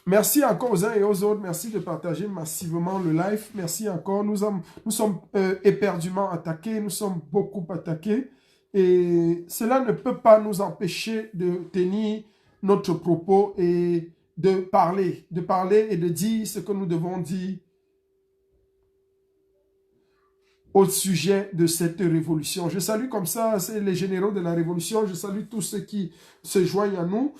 Merci encore aux uns et aux autres. Merci de partager massivement le live. Merci encore. Nous sommes éperdument attaqués. Nous sommes beaucoup attaqués. Et cela ne peut pas nous empêcher de tenir notre propos et de parler et de dire ce que nous devons dire au sujet de cette révolution. Je salue comme ça, c'est les généraux de la révolution. Je salue tous ceux qui se joignent à nous.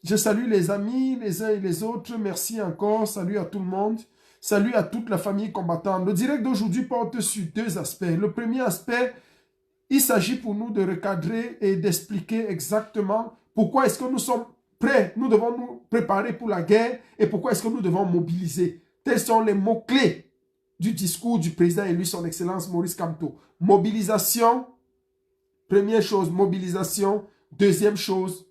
Je salue les amis, les uns et les autres. Merci encore. Salut à tout le monde. Salut à toute la famille combattante. Le direct d'aujourd'hui porte sur deux aspects. Le premier aspect, il s'agit pour nous de recadrer et d'expliquer exactement pourquoi est-ce que nous sommes prêts. Nous devons nous préparer pour la guerre et pourquoi est-ce que nous devons mobiliser. Tels sont les mots-clés du discours du président élu, son Excellence Maurice Kamto. Mobilisation, première chose, mobilisation. Deuxième chose,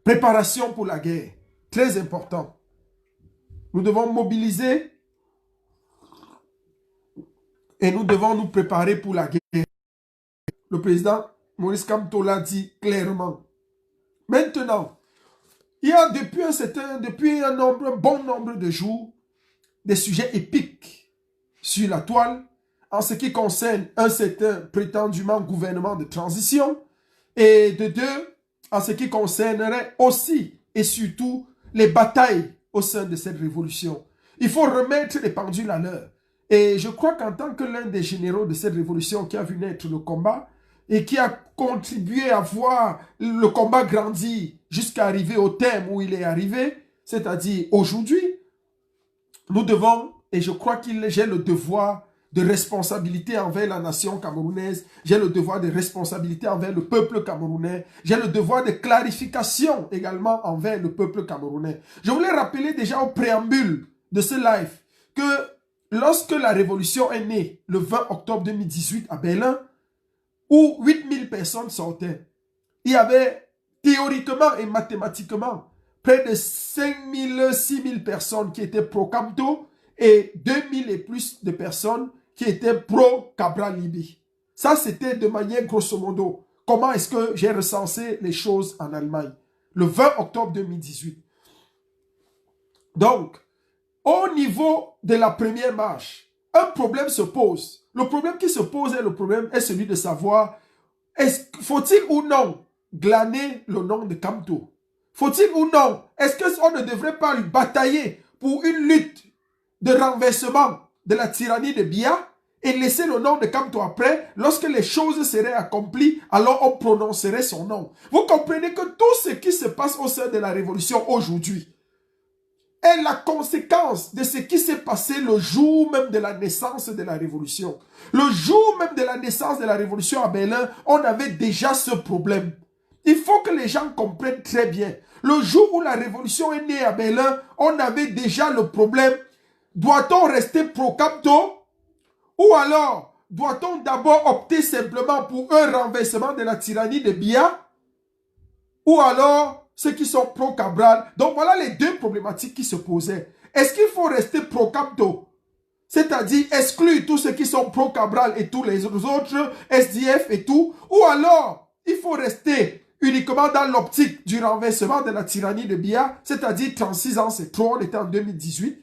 préparation pour la guerre, très important. Nous devons mobiliser et nous devons nous préparer pour la guerre. Le président Maurice Kamto l'a dit clairement. Maintenant, il y a depuis un bon nombre de jours, des sujets épiques sur la toile en ce qui concerne un certain prétendument gouvernement de transition et de deux, en ce qui concernerait aussi et surtout les batailles au sein de cette révolution. Il faut remettre les pendules à l'heure. Et je crois qu'en tant que l'un des généraux de cette révolution qui a vu naître le combat et qui a contribué à voir le combat grandir jusqu'à arriver au terme où il est arrivé, c'est-à-dire aujourd'hui, nous devons, et je crois que j'ai le devoir de responsabilité envers la nation camerounaise, j'ai le devoir de responsabilité envers le peuple camerounais, j'ai le devoir de clarification également envers le peuple camerounais. Je voulais rappeler déjà au préambule de ce live que lorsque la révolution est née le 20 octobre 2018 à Berlin, où 8000 personnes sortaient, il y avait théoriquement et mathématiquement près de 5000, 6000 personnes qui étaient pro-Kamto et 2000 et plus de personnes qui étaient pro-Cabral Libi. Ça, c'était de manière grosso modo. Comment est-ce que j'ai recensé les choses en Allemagne? Le 20 octobre 2018. Donc, au niveau de la première marche, un problème se pose. Le problème qui se pose est celui de savoir, faut-il ou non glaner le nom de Kamto? Faut-il ou non? Est-ce qu'on ne devrait pas lui batailler pour une lutte de renversement de la tyrannie de Biya et laisser le nom de Kamto après? Lorsque les choses seraient accomplies, alors on prononcerait son nom. Vous comprenez que tout ce qui se passe au sein de la révolution aujourd'hui est la conséquence de ce qui s'est passé le jour même de la naissance de la révolution. Le jour même de la naissance de la révolution à Berlin, on avait déjà ce problème. Il faut que les gens comprennent très bien. Le jour où la révolution est née à Berlin, on avait déjà le problème. Doit-on rester pro-Kamto? Ou alors, doit-on d'abord opter simplement pour un renversement de la tyrannie de Biya? Ou alors, ceux qui sont pro-Cabral? Donc voilà les deux problématiques qui se posaient. Est-ce qu'il faut rester pro-Kamto? C'est-à-dire exclure tous ceux qui sont pro-Cabral et tous les autres, SDF et tout? Ou alors, il faut rester uniquement dans l'optique du renversement de la tyrannie de Biya, c'est-à-dire 36 ans c'est trop, on était en 2018.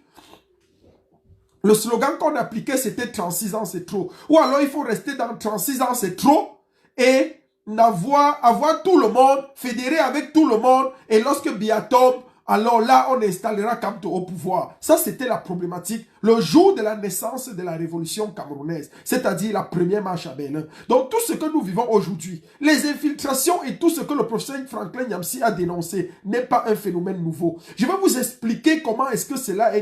Le slogan qu'on appliquait c'était 36 ans c'est trop. Ou alors il faut rester dans 36 ans c'est trop et avoir tout le monde, fédérer avec tout le monde et lorsque Biya tombe, alors là on installera Kamto au pouvoir. Ça c'était la problématique le jour de la naissance de la révolution camerounaise, c'est-à-dire la première marche à Berlin. Donc tout ce que nous vivons aujourd'hui, les infiltrations et tout ce que le professeur Franklin Nyamsi a dénoncé n'est pas un phénomène nouveau. Je vais vous expliquer comment est-ce que cela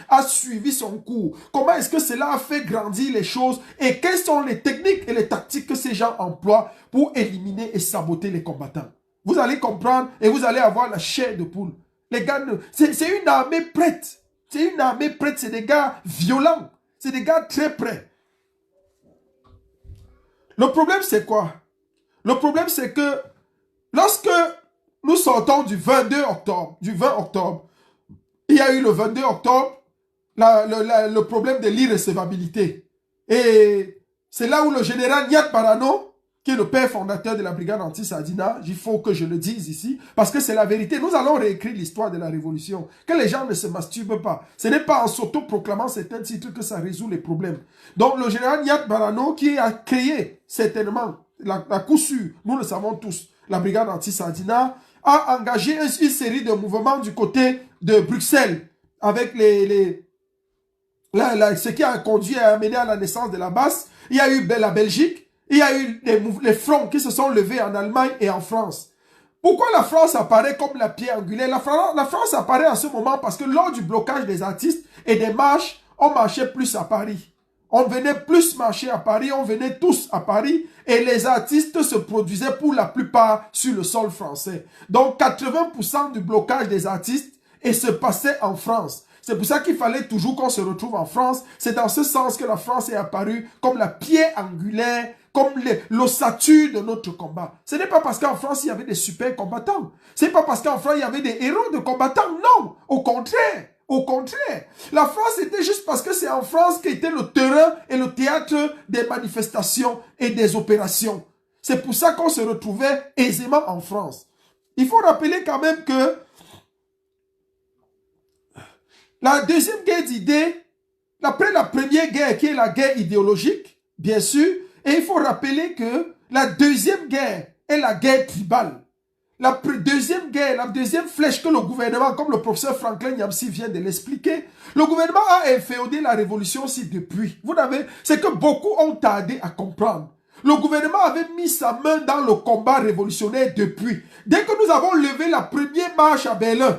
a suivi son cours, comment est-ce que cela a fait grandir les choses et quelles sont les techniques et les tactiques que ces gens emploient pour éliminer et saboter les combattants. Vous allez comprendre et vous allez avoir la chair de poule. Les gars, c'est une armée prête. C'est une armée prête, c'est des gars violents. C'est des gars très prêts. Le problème, c'est quoi? Le problème, c'est que lorsque nous sortons du 22 octobre, du 20 octobre, il y a eu le 22 octobre, le problème de l'irrecevabilité. Et c'est là où le général Nyat Barano qui est le père fondateur de la brigade anti-Sardina, il faut que je le dise ici, parce que c'est la vérité. Nous allons réécrire l'histoire de la révolution. Que les gens ne se masturbent pas. Ce n'est pas en s'auto-proclamant certains titres que ça résout les problèmes. Donc le général Nyat Barano, qui a créé certainement, la coup sûr, nous le savons tous, la brigade anti-Sardina, a engagé une série de mouvements du côté de Bruxelles, avec ce qui a conduit à amener à la naissance de la BAS. Il y a eu la Belgique, il y a eu les fronts qui se sont levés en Allemagne et en France. Pourquoi la France apparaît comme la pierre angulaire? La France apparaît à ce moment parce que lors du blocage des artistes et des marches, on marchait plus à Paris. On venait plus marcher à Paris, on venait tous à Paris et les artistes se produisaient pour la plupart sur le sol français. Donc 80% du blocage des artistes et se passait en France. C'est pour ça qu'il fallait toujours qu'on se retrouve en France. C'est dans ce sens que la France est apparue comme la pierre angulaire, comme l'ossature de notre combat. Ce n'est pas parce qu'en France, il y avait des super combattants. Ce n'est pas parce qu'en France, il y avait des héros de combattants. Non, au contraire. Au contraire. La France, c'était juste parce que c'est en France qu'était le terrain et le théâtre des manifestations et des opérations. C'est pour ça qu'on se retrouvait aisément en France. Il faut rappeler quand même que la deuxième guerre d'idées, après la première guerre qui est la guerre idéologique, bien sûr, et il faut rappeler que la deuxième guerre est la guerre tribale. La deuxième guerre, la deuxième flèche que le gouvernement, comme le professeur Franklin Nyamsi vient de l'expliquer, le gouvernement a inféodé la révolution aussi depuis. Vous savez, c'est que beaucoup ont tardé à comprendre. Le gouvernement avait mis sa main dans le combat révolutionnaire depuis. Dès que nous avons levé la première marche à Berlin,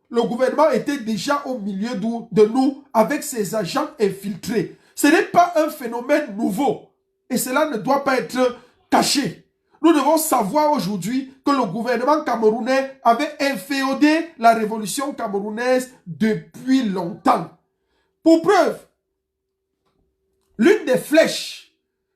le gouvernement était déjà au milieu de nous avec ses agents infiltrés. Ce n'est pas un phénomène nouveau et cela ne doit pas être caché. Nous devons savoir aujourd'hui que le gouvernement camerounais avait inféodé la révolution camerounaise depuis longtemps. Pour preuve, l'une des flèches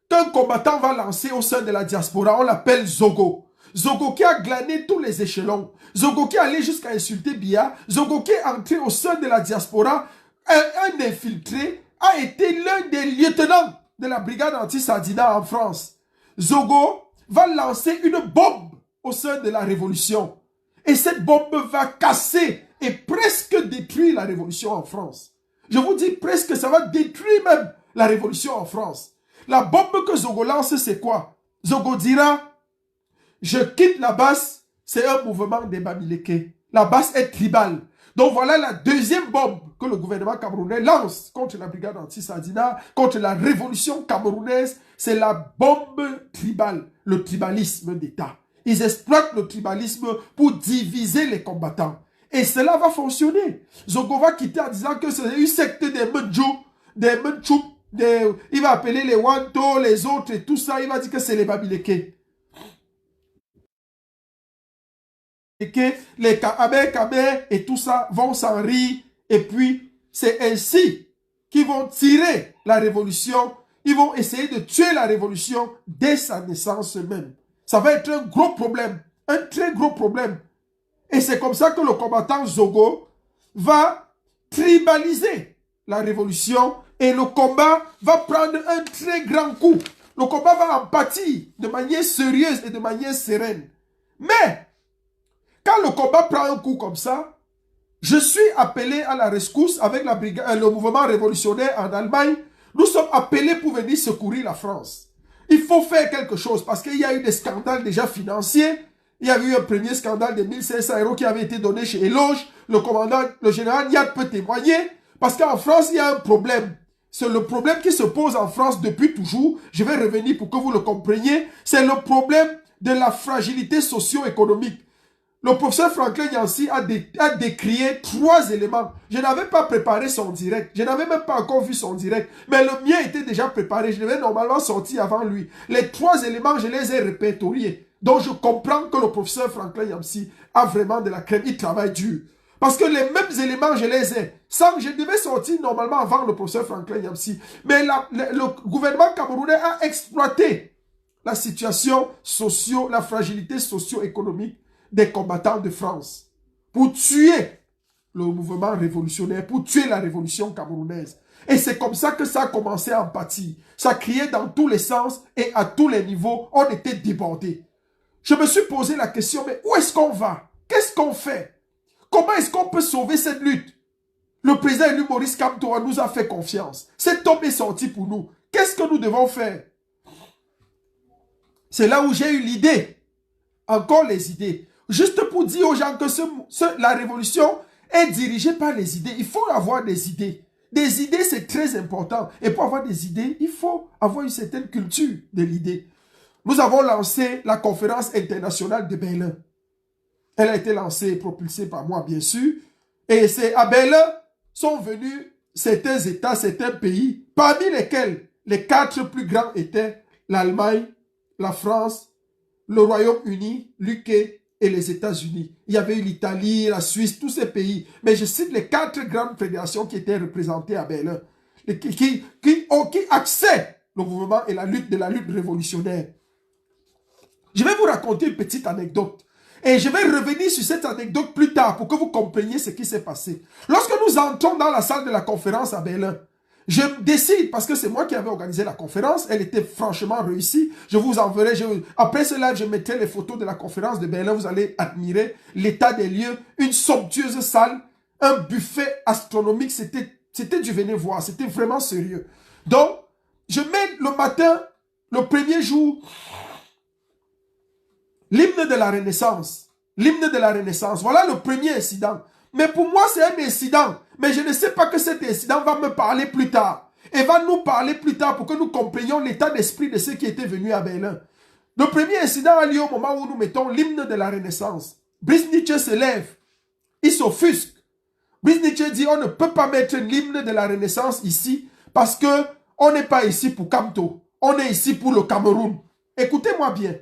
qu'un combattant va lancer au sein de la diaspora, on l'appelle Zogo. Zogo qui a glané tous les échelons. Zogo qui allait jusqu'à insulter Biya. Zogo qui est entré au sein de la diaspora. Un infiltré a été l'un des lieutenants de la brigade anti-Sardina en France. Zogo va lancer une bombe au sein de la révolution. Et cette bombe va casser et presque détruire la révolution en France. Je vous dis presque, ça va détruire même la révolution en France. La bombe que Zogo lance, c'est quoi? Zogo dira, je quitte la BAS, c'est un mouvement des Bamileke. La BAS est tribale. Donc voilà la deuxième bombe que le gouvernement camerounais lance contre la brigade anti-Sardina, contre la révolution camerounaise. C'est la bombe tribale, le tribalisme d'État. Ils exploitent le tribalisme pour diviser les combattants. Et cela va fonctionner. Zogo va quitter en disant que c'est une secte des Mendjou, des Mendchoup, il va appeler les Wanto, les autres et tout ça. Il va dire que c'est les Bamileke. Et que les Kabé et tout ça vont s'en rire. Et puis, c'est ainsi qu'ils vont tirer la révolution. Ils vont essayer de tuer la révolution dès sa naissance même. Ça va être un gros problème. Un très gros problème. Et c'est comme ça que le combattant Zogo va tribaliser la révolution. Et le combat va prendre un très grand coup. Le combat va en pâtir de manière sérieuse et de manière sereine. Mais, quand le combat prend un coup comme ça, je suis appelé à la rescousse avec le mouvement révolutionnaire en Allemagne. Nous sommes appelés pour venir secourir la France. Il faut faire quelque chose parce qu'il y a eu des scandales déjà financiers. Il y a eu un premier scandale de 1500 € qui avait été donné chez Eloge. Le général Nyat peut témoigner parce qu'en France, il y a un problème. C'est le problème qui se pose en France depuis toujours. Je vais revenir pour que vous le compreniez. C'est le problème de la fragilité socio-économique. Le professeur Franklin Nyamsi a décrié 3 éléments. Je n'avais pas préparé son direct. Je n'avais même pas encore vu son direct. Mais le mien était déjà préparé. Je devais normalement sortir avant lui. Les 3 éléments, je les ai répertoriés. Donc je comprends que le professeur Franklin Nyamsi a vraiment de la crème. Il travaille dur. Parce que les mêmes éléments, je les ai. Je devais sortir normalement avant le professeur Franklin Nyamsi. Mais le gouvernement camerounais a exploité la situation la fragilité socio-économique des combattants de France pour tuer le mouvement révolutionnaire, pour tuer la révolution camerounaise. Et c'est comme ça que ça a commencé à en pâtir. Ça criait dans tous les sens et à tous les niveaux, on était débordés. Je me suis posé la question, mais où est-ce qu'on va? Qu'est-ce qu'on fait? Comment est-ce qu'on peut sauver cette lutte? Le président élu Maurice Kamto nous a fait confiance. Cet homme est sorti pour nous. Qu'est-ce que nous devons faire? C'est là où j'ai eu l'idée. Encore les idées. Juste pour dire aux gens que la révolution est dirigée par les idées. Il faut avoir des idées. Des idées, c'est très important. Et pour avoir des idées, il faut avoir une certaine culture de l'idée. Nous avons lancé la conférence internationale de Berlin. Elle a été lancée et propulsée par moi, bien sûr. Et c'est à Berlin sont venus certains États, certains pays, parmi lesquels les 4 plus grands étaient l'Allemagne, la France, le Royaume-Uni, l'UK et les États-Unis. Il y avait eu l'Italie, la Suisse, tous ces pays. Mais je cite les 4 grandes fédérations qui étaient représentées à Berlin, qui accèdent le mouvement et la lutte révolutionnaire. Je vais vous raconter une petite anecdote. Et je vais revenir sur cette anecdote plus tard pour que vous compreniez ce qui s'est passé. Lorsque nous entrons dans la salle de la conférence à Berlin, je décide, parce que c'est moi qui avais organisé la conférence, elle était franchement réussie. Je vous enverrai, après ce live, je mettrai les photos de la conférence de Berlin. Vous allez admirer l'état des lieux, une somptueuse salle, un buffet astronomique. C'était du venez voir, c'était vraiment sérieux. Donc, je mets le matin, le premier jour, l'hymne de la Renaissance. L'hymne de la Renaissance. Voilà le premier incident. Mais pour moi, c'est un incident. Mais je ne sais pas que cet incident va me parler plus tard. Et va nous parler plus tard pour que nous comprenions l'état d'esprit de ceux qui étaient venus à Berlin. Le premier incident a lieu au moment où nous mettons l'hymne de la Renaissance. Brice Nietzsche se lève. Il s'offusque. Brice Nietzsche dit, on ne peut pas mettre l'hymne de la Renaissance ici parce que on n'est pas ici pour Kamto. On est ici pour le Cameroun. Écoutez-moi bien.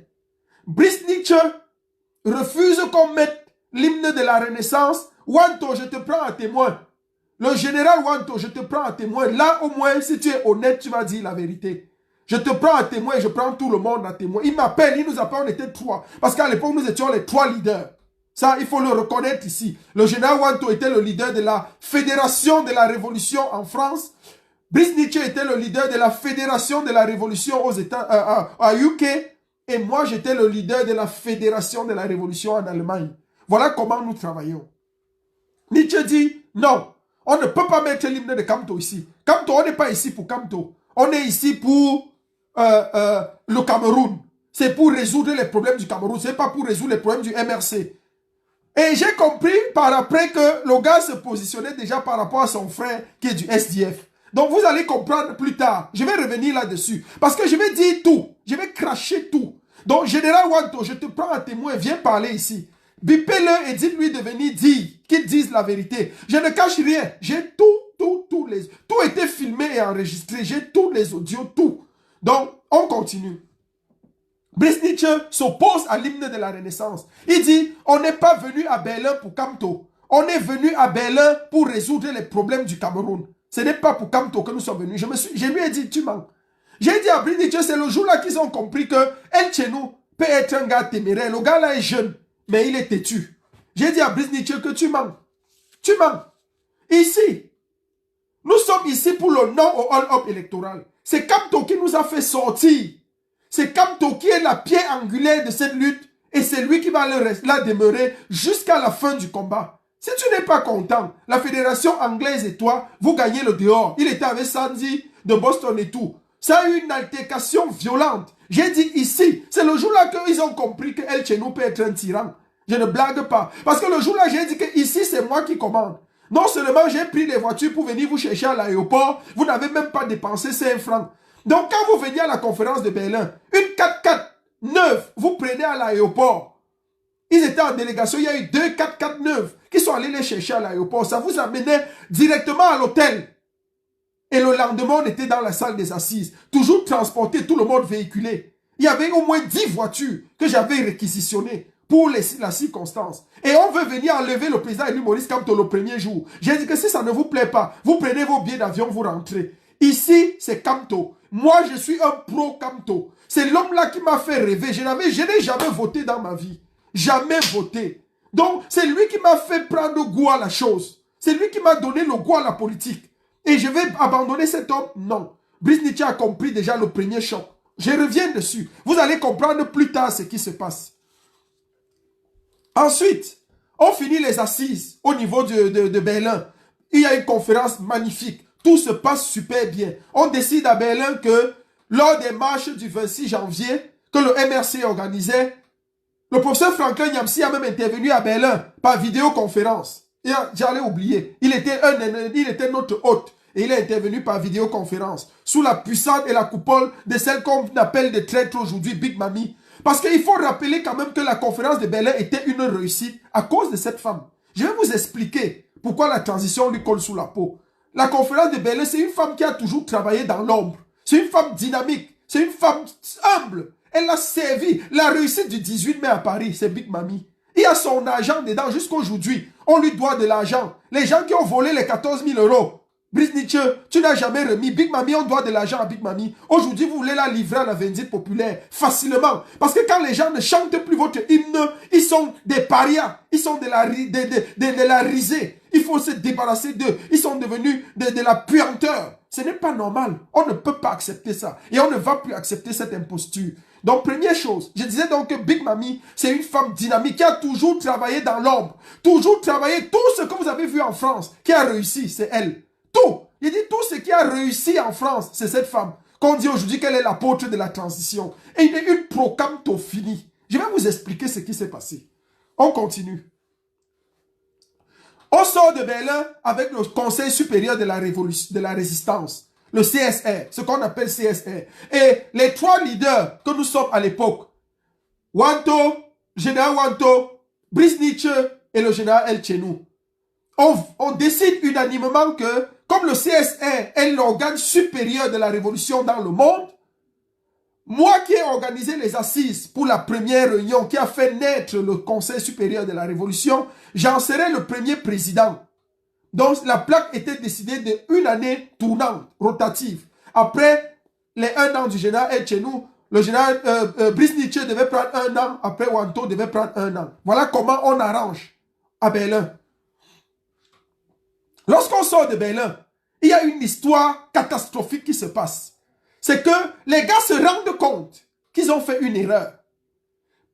Brice Nietzsche refuse qu'on mette l'hymne de la Renaissance. Wanto, je te prends à témoin. Le général Wanto, je te prends à témoin. Là, au moins, si tu es honnête, tu vas dire la vérité. Je te prends à témoin et je prends tout le monde à témoin. Il m'appelle, il nous appelle, on était 3. Parce qu'à l'époque, nous étions les 3 leaders. Ça, il faut le reconnaître ici. Le général Wanto était le leader de la Fédération de la Révolution en France. Brice Nietzsche était le leader de la Fédération de la Révolution aux États, à UK. Et moi, j'étais le leader de la Fédération de la Révolution en Allemagne. Voilà comment nous travaillons. Nietzsche dit, non, on ne peut pas mettre l'hymne de Kamto ici. Kamto, on n'est pas ici pour Kamto. On est ici pour le Cameroun. C'est pour résoudre les problèmes du Cameroun. Ce n'est pas pour résoudre les problèmes du MRC. Et j'ai compris par après que le gars se positionnait déjà par rapport à son frère qui est du SDF. Donc vous allez comprendre plus tard. Je vais revenir là-dessus. Parce que je vais dire tout. Je vais cracher tout. Donc, Général Wanto, je te prends à témoin. Viens parler ici. Bipez-le et dites-lui de venir dire qu'il dise la vérité. Je ne cache rien. J'ai tout été filmé et enregistré. J'ai tous les audios, tout. Donc, on continue. Brice Nietzsche s'oppose à l'hymne de la Renaissance. Il dit, on n'est pas venu à Berlin pour Kamto. On est venu à Berlin pour résoudre les problèmes du Cameroun. Ce n'est pas pour Kamto que nous sommes venus. Je lui ai dit, tu mens. J'ai dit à Brice Nietzsche, c'est le jour-là qu'ils ont compris que El Chenou peut être un gars téméraire. Le gars-là est jeune, mais il est têtu. J'ai dit à Brice Nietzsche que tu mens. Tu mens. Ici, nous sommes ici pour le non au hold-up électoral. C'est Kamto qui nous a fait sortir. C'est Kamto qui est la pierre angulaire de cette lutte et c'est lui qui va là demeurer jusqu'à la fin du combat. Si tu n'es pas content, la fédération anglaise et toi, vous gagnez le dehors. Il était avec Sandy de Boston et tout. Ça a eu une altercation violente. J'ai dit ici, c'est le jour-là qu'ils ont compris que El Chenou peut être un tyran. Je ne blague pas. Parce que le jour-là, j'ai dit que ici, c'est moi qui commande. Non seulement j'ai pris les voitures pour venir vous chercher à l'aéroport, vous n'avez même pas dépensé 5 francs. Donc quand vous veniez à la conférence de Berlin, une 4x4 neuve, vous prenez à l'aéroport. Ils étaient en délégation, il y a eu 2 4x4 neuves qui sont allés les chercher à l'aéroport. Ça vous amenait directement à l'hôtel. Et le lendemain, on était dans la salle des assises. Toujours transporté, tout le monde véhiculé. Il y avait au moins 10 voitures que j'avais réquisitionnées pour la circonstance. Et on veut venir enlever le président élu Maurice Kamto le premier jour. J'ai dit que si ça ne vous plaît pas, vous prenez vos billets d'avion, vous rentrez. Ici, c'est Kamto. Moi, je suis un pro-Kamto. C'est l'homme-là qui m'a fait rêver. Je n'ai jamais voté dans ma vie. Jamais voté. Donc, c'est lui qui m'a fait prendre goût à la chose. C'est lui qui m'a donné le goût à la politique. Et je vais abandonner cet homme? Non. Brice Nietzsche a compris déjà le premier choc. Je reviens dessus. Vous allez comprendre plus tard ce qui se passe. Ensuite, on finit les assises au niveau de Berlin. Il y a une conférence magnifique. Tout se passe super bien. On décide à Berlin que lors des marches du 26 janvier que le MRC organisait, le professeur Franklin Nyamsi a même intervenu à Berlin par vidéoconférence. J'allais oublier. Il était notre hôte. Et il est intervenu par vidéoconférence. Sous la puissance et la coupole de celle qu'on appelle des traîtres aujourd'hui, Big Mami. Parce qu'il faut rappeler quand même que la conférence de Berlin était une réussite à cause de cette femme. Je vais vous expliquer pourquoi la transition lui colle sous la peau. La conférence de Berlin, c'est une femme qui a toujours travaillé dans l'ombre. C'est une femme dynamique. C'est une femme humble. Elle a servi. La réussite du 18 mai à Paris, c'est Big Mami. Il y a son argent dedans jusqu'aujourd'hui. On lui doit de l'argent. Les gens qui ont volé les 14 000 euros. Brice Nietzsche, tu n'as jamais remis. Big Mami, on doit de l'argent à Big Mami. Aujourd'hui, vous voulez la livrer à la vindicte populaire facilement. Parce que quand les gens ne chantent plus votre hymne, ils sont des parias. Ils sont de la risée. Il faut se débarrasser d'eux. Ils sont devenus de la puanteur. Ce n'est pas normal. On ne peut pas accepter ça. Et on ne va plus accepter cette imposture. Donc, première chose, je disais donc que Big Mami, c'est une femme dynamique qui a toujours travaillé dans l'ombre. Toujours travaillé. Tout ce que vous avez vu en France qui a réussi, c'est elle. Tout. Il dit tout ce qui a réussi en France, c'est cette femme. Qu'on dit aujourd'hui qu'elle est l'apôtre de la transition. Et il est une proclame fini. Je vais vous expliquer ce qui s'est passé. On continue. On sort de Berlin avec le Conseil supérieur de la résistance. Le CSR, ce qu'on appelle CSR. Et les trois leaders que nous sommes à l'époque, Wanto, général Wanto, Brice Nietzsche et le général El Chenou, on décide unanimement que, comme le CSR est l'organe supérieur de la révolution dans le monde, moi qui ai organisé les assises pour la première réunion qui a fait naître le Conseil supérieur de la révolution, j'en serai le premier président. Donc la plaque était décidée d'une année tournante, rotative. Après les 1 an du général El Chenou, le général Brice Nietzsche devait prendre 1 an, après Wanto devait prendre 1 an. Voilà comment on arrange à Berlin. Lorsqu'on sort de Berlin, il y a une histoire catastrophique qui se passe. C'est que les gars se rendent compte qu'ils ont fait une erreur.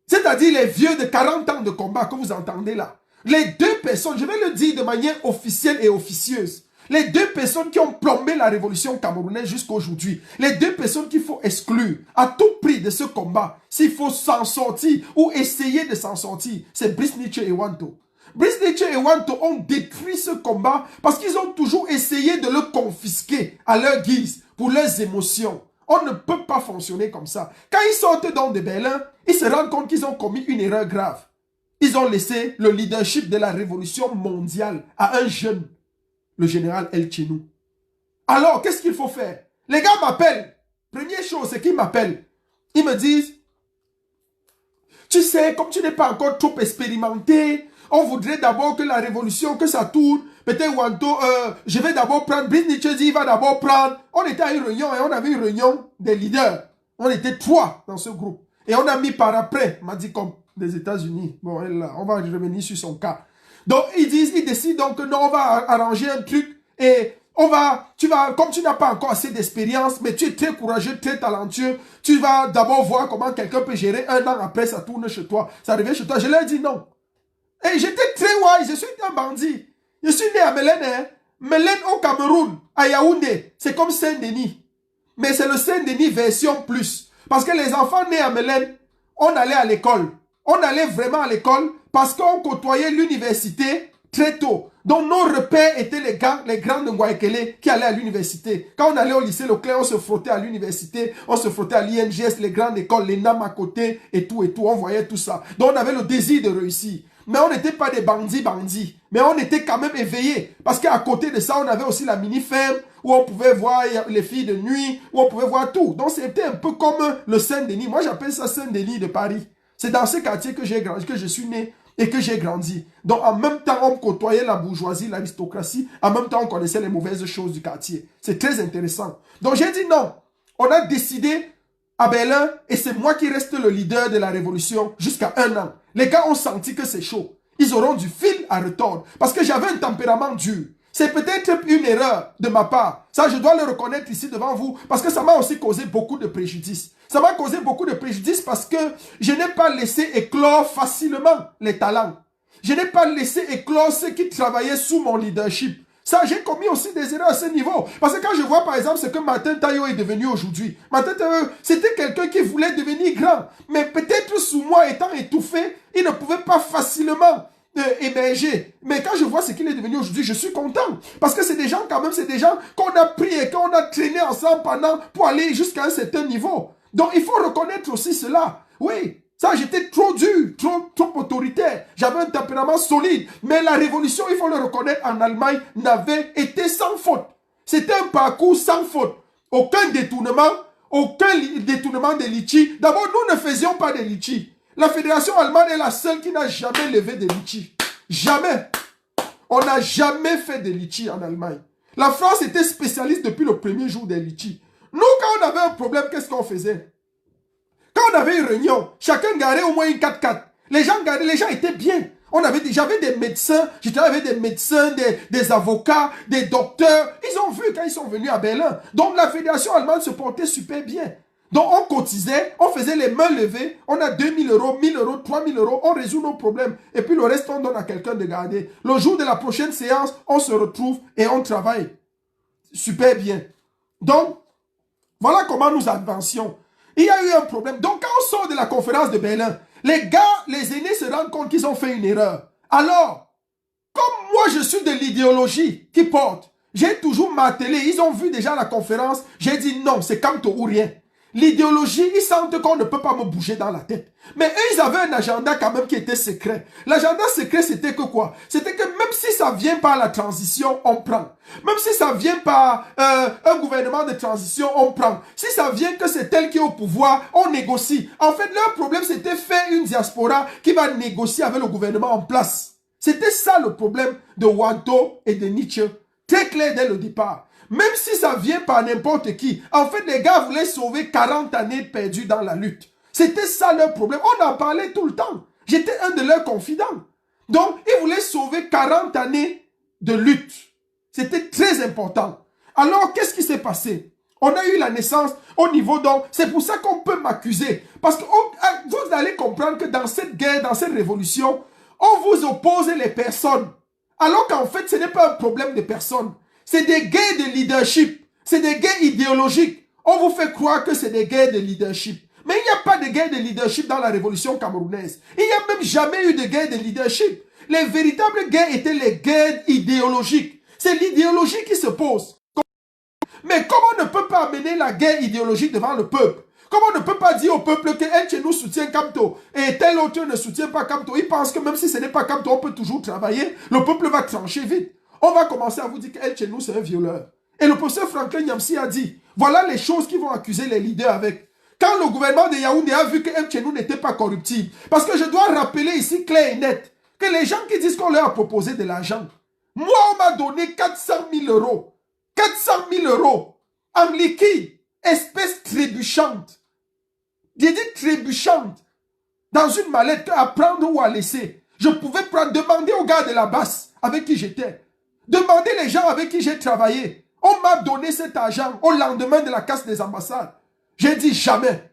C'est-à-dire les vieux de 40 ans de combat que vous entendez là. Les deux personnes, je vais le dire de manière officielle et officieuse, les deux personnes qui ont plombé la révolution camerounaise jusqu'à aujourd'hui, les deux personnes qu'il faut exclure à tout prix de ce combat, s'il faut s'en sortir ou essayer de s'en sortir, c'est Brice Nietzsche et Wanto. Brice Nietzsche et Wanto ont détruit ce combat parce qu'ils ont toujours essayé de le confisquer à leur guise pour leurs émotions. On ne peut pas fonctionner comme ça. Quand ils sortent donc de Berlin, ils se rendent compte qu'ils ont commis une erreur grave. Ils ont laissé le leadership de la révolution mondiale à un jeune, le général El Chenou. Alors, qu'est-ce qu'il faut faire? Les gars m'appellent. Première chose, c'est qu'ils m'appellent. Ils me disent, tu sais, comme tu n'es pas encore trop expérimenté, on voudrait d'abord que la révolution, que ça tourne. Peut-être Wanto, je vais d'abord prendre. Brice Nietzsche dit, il va d'abord prendre. On était à une réunion et on avait une réunion des leaders. On était 3 dans ce groupe. Et on a mis par après, m'a dit comme des États-Unis. Bon, on va revenir sur son cas. Donc, ils décident donc que non, on va arranger un truc et comme tu n'as pas encore assez d'expérience, mais tu es très courageux, très talentueux, tu vas d'abord voir comment quelqu'un peut gérer 1 an après, ça tourne chez toi, ça revient chez toi. Je leur ai dit non. Et j'étais très wise, je suis un bandit. Je suis né à Mélène, hein. Mélène au Cameroun, à Yaoundé. C'est comme Saint-Denis. Mais c'est le Saint-Denis version plus. Parce que les enfants nés à Mélène, on allait à l'école. On allait vraiment à l'école parce qu'on côtoyait l'université très tôt. Donc nos repères étaient les grands de Ngouaekele qui allaient à l'université. Quand on allait au lycée Leclerc, on se frottait à l'université, on se frottait à l'INGS, les grandes écoles, les NAM à côté et tout. On voyait tout ça. Donc on avait le désir de réussir. Mais on n'était pas des bandits. Mais on était quand même éveillés. Parce qu'à côté de ça, on avait aussi la mini-ferme où on pouvait voir les filles de nuit, où on pouvait voir tout. Donc c'était un peu comme le Saint-Denis. Moi j'appelle ça Saint-Denis de Paris. C'est dans ce quartier que je suis né et que j'ai grandi. Donc en même temps, on côtoyait la bourgeoisie, l'aristocratie. En même temps, on connaissait les mauvaises choses du quartier. C'est très intéressant. Donc j'ai dit non. On a décidé à Berlin et c'est moi qui reste le leader de la révolution jusqu'à 1 an. Les gars ont senti que c'est chaud. ils auront du fil à retordre. Parce que j'avais un tempérament dur. C'est peut-être une erreur de ma part. Ça, je dois le reconnaître ici devant vous. Parce que ça m'a aussi causé beaucoup de préjudice. Ça m'a causé beaucoup de préjudice parce que je n'ai pas laissé éclore facilement les talents. Je n'ai pas laissé éclore ceux qui travaillaient sous mon leadership. Ça, j'ai commis aussi des erreurs à ce niveau. Parce que quand je vois par exemple ce que Martin Tayo est devenu aujourd'hui. Martin Tayo, c'était quelqu'un qui voulait devenir grand. Mais peut-être sous moi étant étouffé, il ne pouvait pas facilement émerger. Mais quand je vois ce qu'il est devenu aujourd'hui, je suis content. Parce que c'est des gens quand même, c'est des gens qu'on a pris et qu'on a traîné ensemble pendant pour aller jusqu'à un certain niveau. Donc il faut reconnaître aussi cela. Oui. Ça, j'étais trop dur, trop autoritaire. J'avais un tempérament solide. Mais la révolution, il faut le reconnaître, en Allemagne, n'avait été sans faute. C'était un parcours sans faute. Aucun détournement de litchi. D'abord, nous ne faisions pas de litchi. La fédération allemande est la seule qui n'a jamais levé de litchi. Jamais. On n'a jamais fait de litchi en Allemagne. La France était spécialiste depuis le premier jour des litchis. Nous, quand on avait un problème, qu'est-ce qu'on faisait? Quand on avait une réunion, chacun garait au moins une 4x4. Les gens étaient bien. J'avais des médecins, j'étais avec des médecins, des avocats, des docteurs. Ils ont vu quand ils sont venus à Berlin. Donc la fédération allemande se portait super bien. Donc on cotisait, on faisait les mains levées, on a 2000 euros, 1000 euros, 3000 euros, on résout nos problèmes. Et puis le reste, on donne à quelqu'un de garder. Le jour de la prochaine séance, on se retrouve et on travaille. Super bien. Donc, voilà comment nous avancions. Il y a eu un problème. Donc, quand on sort de la conférence de Berlin, les gars, les aînés se rendent compte qu'ils ont fait une erreur. Alors, comme moi, je suis de l'idéologie qui porte, j'ai toujours martelé. Ils ont vu déjà la conférence. J'ai dit non, c'est Kamto ou rien. L'idéologie, ils sentent qu'on ne peut pas me bouger dans la tête. Mais eux, ils avaient un agenda quand même qui était secret. L'agenda secret, c'était que quoi? C'était que même si ça vient par la transition, on prend. Même si ça vient par un gouvernement de transition, on prend. Si ça vient que c'est tel qui est au pouvoir, on négocie. En fait, leur problème, c'était faire une diaspora qui va négocier avec le gouvernement en place. C'était ça le problème de Wanto et de Nietzsche. Très clair dès le départ. Même si ça vient par n'importe qui. En fait, les gars voulaient sauver 40 années perdues dans la lutte. C'était ça leur problème. On en parlait tout le temps. J'étais un de leurs confidents. Donc, ils voulaient sauver 40 années de lutte. C'était très important. Alors, qu'est-ce qui s'est passé? On a eu la naissance au niveau donc. C'est pour ça qu'on peut m'accuser. Parce que vous allez comprendre que dans cette guerre, dans cette révolution, on vous oppose les personnes. Alors qu'en fait, ce n'est pas un problème de personnes. C'est des guerres de leadership. C'est des guerres idéologiques. On vous fait croire que c'est des guerres de leadership. Mais il n'y a pas de guerre de leadership dans la révolution camerounaise. Il n'y a même jamais eu de guerre de leadership. Les véritables guerres étaient les guerres idéologiques. C'est l'idéologie qui se pose. Mais comment on ne peut pas amener la guerre idéologique devant le peuple? Comment on ne peut pas dire au peuple que El Chenou soutient Kamto et tel autre ne soutient pas Kamto? Il pense que même si ce n'est pas Kamto, on peut toujours travailler. Le peuple va trancher vite. On va commencer à vous dire qu'El Chenou c'est un violeur. Et le professeur Franklin Nyamsi a dit, voilà les choses qui vont accuser les leaders avec. Quand le gouvernement de Yaoundé a vu que El Chenou n'était pas corruptible, parce que je dois rappeler ici clair et net, que les gens qui disent qu'on leur a proposé de l'argent, moi on m'a donné 400 000 euros. 400 000 euros en liquide, espèce trébuchante. J'ai dit trébuchante. Dans une mallette à prendre ou à laisser. Je pouvais demander aux gars de la basse avec qui j'étais. Demander les gens avec qui j'ai travaillé. On m'a donné cet argent au lendemain de la casse des ambassades. J'ai dit jamais.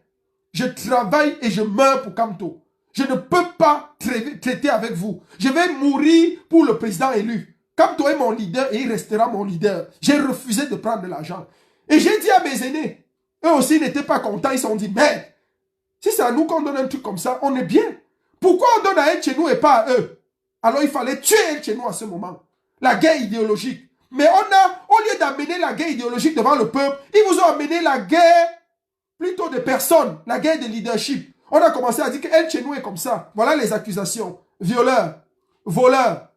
Je travaille et je meurs pour Kamto. Je ne peux pas traiter avec vous. Je vais mourir pour le président élu. Kamto est mon leader et il restera mon leader. J'ai refusé de prendre de l'argent. Et j'ai dit à mes aînés, eux aussi n'étaient pas contents. Ils se sont dit, merde, si c'est à nous qu'on donne un truc comme ça, on est bien. Pourquoi on donne à El Chenou et pas à eux? Alors il fallait tuer El Chenou à ce moment. La guerre idéologique. Mais au lieu d'amener la guerre idéologique devant le peuple, ils vous ont amené la guerre plutôt de personnes, la guerre de leadership. On a commencé à dire que El Chenou est comme ça. Voilà les accusations. Violeur, voleur.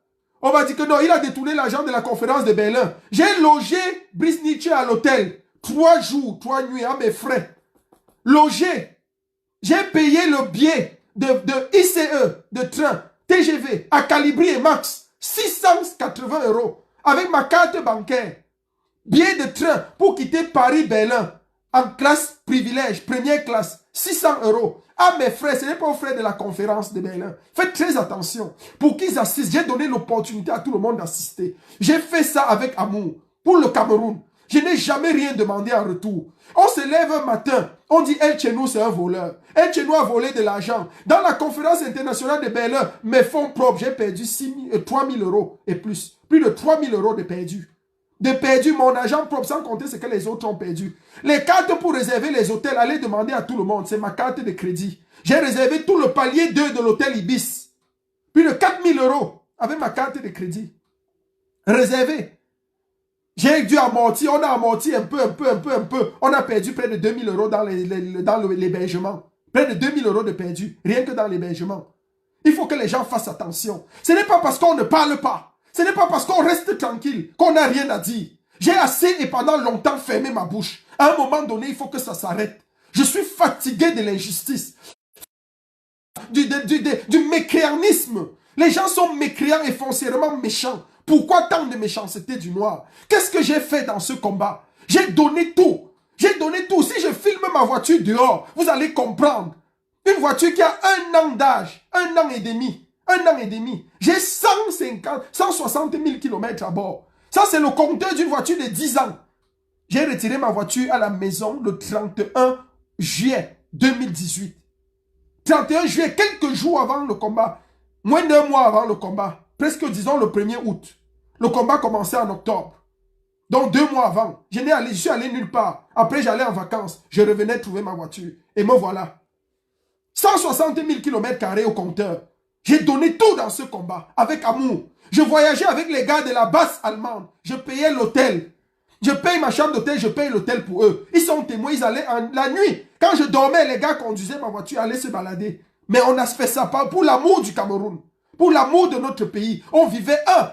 On va dire que non, il a détourné l'argent de la conférence de Berlin. J'ai logé Brice Nietzsche à l'hôtel. 3 jours, 3 nuits à mes frais. Logé. J'ai payé le billet de ICE, de train, TGV, à Calibri et Max. 680 € avec ma carte bancaire. Billet de train pour quitter Paris-Berlin en classe privilège, première classe, 600 €. Ah, mes frères, ce n'est pas aux frères de la conférence de Berlin. Faites très attention. Pour qu'ils assistent, j'ai donné l'opportunité à tout le monde d'assister. J'ai fait ça avec amour pour le Cameroun. Je n'ai jamais rien demandé en retour. On se lève un matin, on dit El Chenou c'est un voleur. El Chenou a volé de l'argent. Dans la conférence internationale de Berlin, mes fonds propres, j'ai perdu 3 000 € et plus. Plus de 3 000 € de perdu. De perdu, mon argent propre, sans compter ce que les autres ont perdu. Les cartes pour réserver les hôtels, allez demander à tout le monde. C'est ma carte de crédit. J'ai réservé tout le palier 2 de l'hôtel Ibis. Plus de 4 000 € avec ma carte de crédit. Réservé. J'ai dû amortir, on a amorti un peu. On a perdu près de 2 000 € dans l'hébergement. Près de 2 000 € de perdu, rien que dans l'hébergement. Il faut que les gens fassent attention. Ce n'est pas parce qu'on ne parle pas. Ce n'est pas parce qu'on reste tranquille qu'on n'a rien à dire. J'ai assez et pendant longtemps fermé ma bouche. À un moment donné, il faut que ça s'arrête. Je suis fatigué de l'injustice. Du mécréanisme. Les gens sont mécréants et foncièrement méchants. Pourquoi tant de méchanceté du noir? Qu'est-ce que j'ai fait dans ce combat? J'ai donné tout. J'ai donné tout. Si je filme ma voiture dehors, vous allez comprendre. Une voiture qui a 1 an d'âge, 1 an et demi. 1 an et demi. J'ai 160 000 km à bord. Ça, c'est le compteur d'une voiture de 10 ans. J'ai retiré ma voiture à la maison le 31 juillet 2018. 31 juillet, quelques jours avant le combat. Moins d'1 mois avant le combat. Presque, disons, le 1er août. Le combat commençait en octobre. Donc 2 mois avant. Je suis allé nulle part. Après, j'allais en vacances. Je revenais trouver ma voiture. Et me voilà. 160 000 km² au compteur. J'ai donné tout dans ce combat, avec amour. Je voyageais avec les gars de la base allemande. Je payais l'hôtel. Je paye ma chambre d'hôtel, je paye l'hôtel pour eux. Ils sont témoins, ils allaient la nuit. Quand je dormais, les gars conduisaient ma voiture, allaient se balader. Mais on a fait ça pour l'amour du Cameroun. Pour l'amour de notre pays. On vivait un.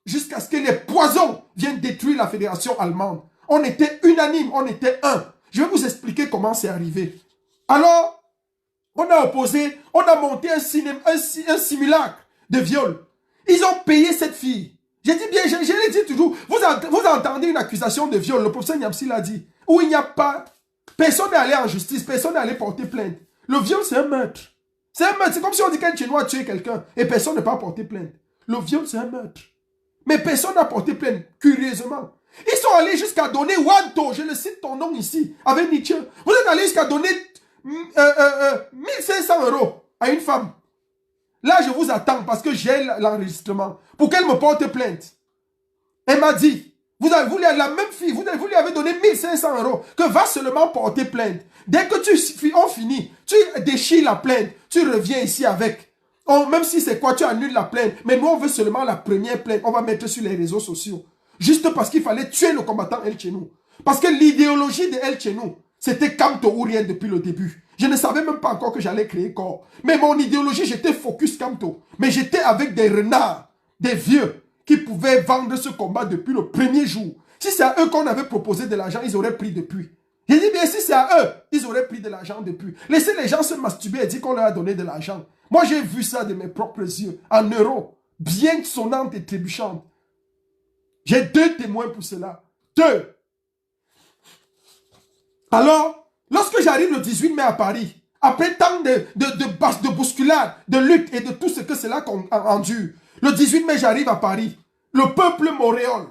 Jusqu'à ce que les poisons viennent détruire la fédération allemande. On était unanime, on était un. Je vais vous expliquer comment c'est arrivé. Alors, on a opposé, on a monté un simulacre de viol. Ils ont payé cette fille. J'ai dit bien, je l'ai dit toujours, vous entendez une accusation de viol, le professeur Niamsi l'a dit, où il n'y a pas, personne n'est allé en justice, personne n'est allé porter plainte. Le viol, c'est un meurtre. C'est un meurtre, c'est comme si on dit qu'un Tchénois a tué quelqu'un et personne n'a pas porté plainte. Le viol, c'est un meurtre. Mais personne n'a porté plainte, curieusement. Ils sont allés jusqu'à donner Wanto, je le cite ton nom ici, avec Nietzsche. Vous êtes allés jusqu'à donner 1500 € à une femme. Là, je vous attends parce que j'ai l'enregistrement pour qu'elle me porte plainte. Elle m'a dit, vous la même fille, vous lui avez donné 1500 € que va seulement porter plainte. Dès que on finit, tu déchires la plainte, tu reviens ici avec. Même si c'est quoi, tu annules la plainte. Mais nous, on veut seulement la première plainte. On va mettre sur les réseaux sociaux. Juste parce qu'il fallait tuer le combattant El Chenou. Parce que l'idéologie de El Chenou, c'était Kamto ou rien depuis le début. Je ne savais même pas encore que j'allais créer corps. Mais mon idéologie, j'étais focus Kamto. Mais j'étais avec des renards, des vieux, qui pouvaient vendre ce combat depuis le premier jour. Si c'est à eux qu'on avait proposé de l'argent, ils auraient pris depuis. J'ai dit bien, si c'est à eux, ils auraient pris de l'argent depuis. Laissez les gens se masturber et dire qu'on leur a donné de l'argent. Moi, j'ai vu ça de mes propres yeux, en euros, bien sonnantes et trébuchantes. J'ai 2 témoins pour cela. 2. Alors, lorsque j'arrive le 18 mai à Paris, après tant de bousculades, de luttes et de tout ce que cela endure, le 18 mai, j'arrive à Paris. Le peuple m'auréole.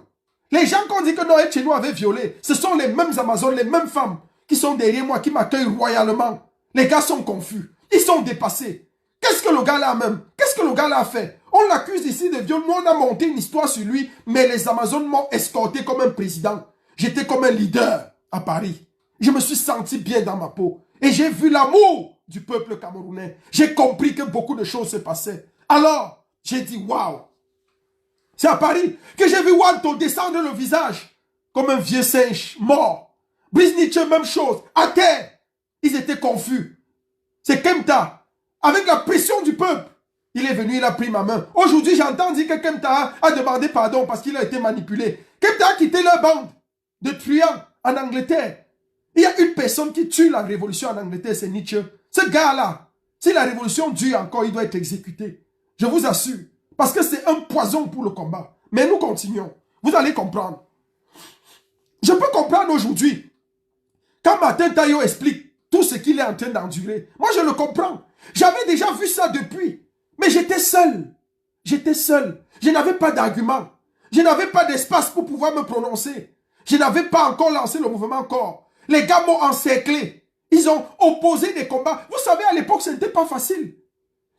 Les gens qui ont dit que Noël chez nous avait violé, ce sont les mêmes Amazones, les mêmes femmes qui sont derrière moi, qui m'accueillent royalement. Les gars sont confus. Ils sont dépassés. Qu'est-ce que le gars là même? Qu'est-ce que le gars là a fait? On l'accuse ici de viol. Nous, on a monté une histoire sur lui, mais les Amazones m'ont escorté comme un président. J'étais comme un leader à Paris. Je me suis senti bien dans ma peau. Et j'ai vu l'amour du peuple camerounais. J'ai compris que beaucoup de choses se passaient. Alors, j'ai dit, waouh. C'est à Paris que j'ai vu Wanto descendre le visage comme un vieux singe mort. Brice Nietzsche, même chose. À terre. Ils étaient confus. C'est Kemta. Avec la pression du peuple. Il est venu, il a pris ma main. Aujourd'hui, j'entends dire que Kemta a demandé pardon parce qu'il a été manipulé. Kemta a quitté leur bande de truands en Angleterre. Il y a une personne qui tue la révolution en Angleterre, c'est Nietzsche. Ce gars-là, si la révolution dure encore, il doit être exécuté. Je vous assure. Parce que c'est un poison pour le combat. Mais nous continuons. Vous allez comprendre. Je peux comprendre aujourd'hui Quand Martin Taillot explique tout ce qu'il est en train d'endurer, moi je le comprends. J'avais déjà vu ça depuis. Mais j'étais seul. J'étais seul. Je n'avais pas d'argument. Je n'avais pas d'espace pour pouvoir me prononcer. Je n'avais pas encore lancé le mouvement corps. Les gars m'ont encerclé. Ils ont opposé des combats. Vous savez, à l'époque, ce n'était pas facile.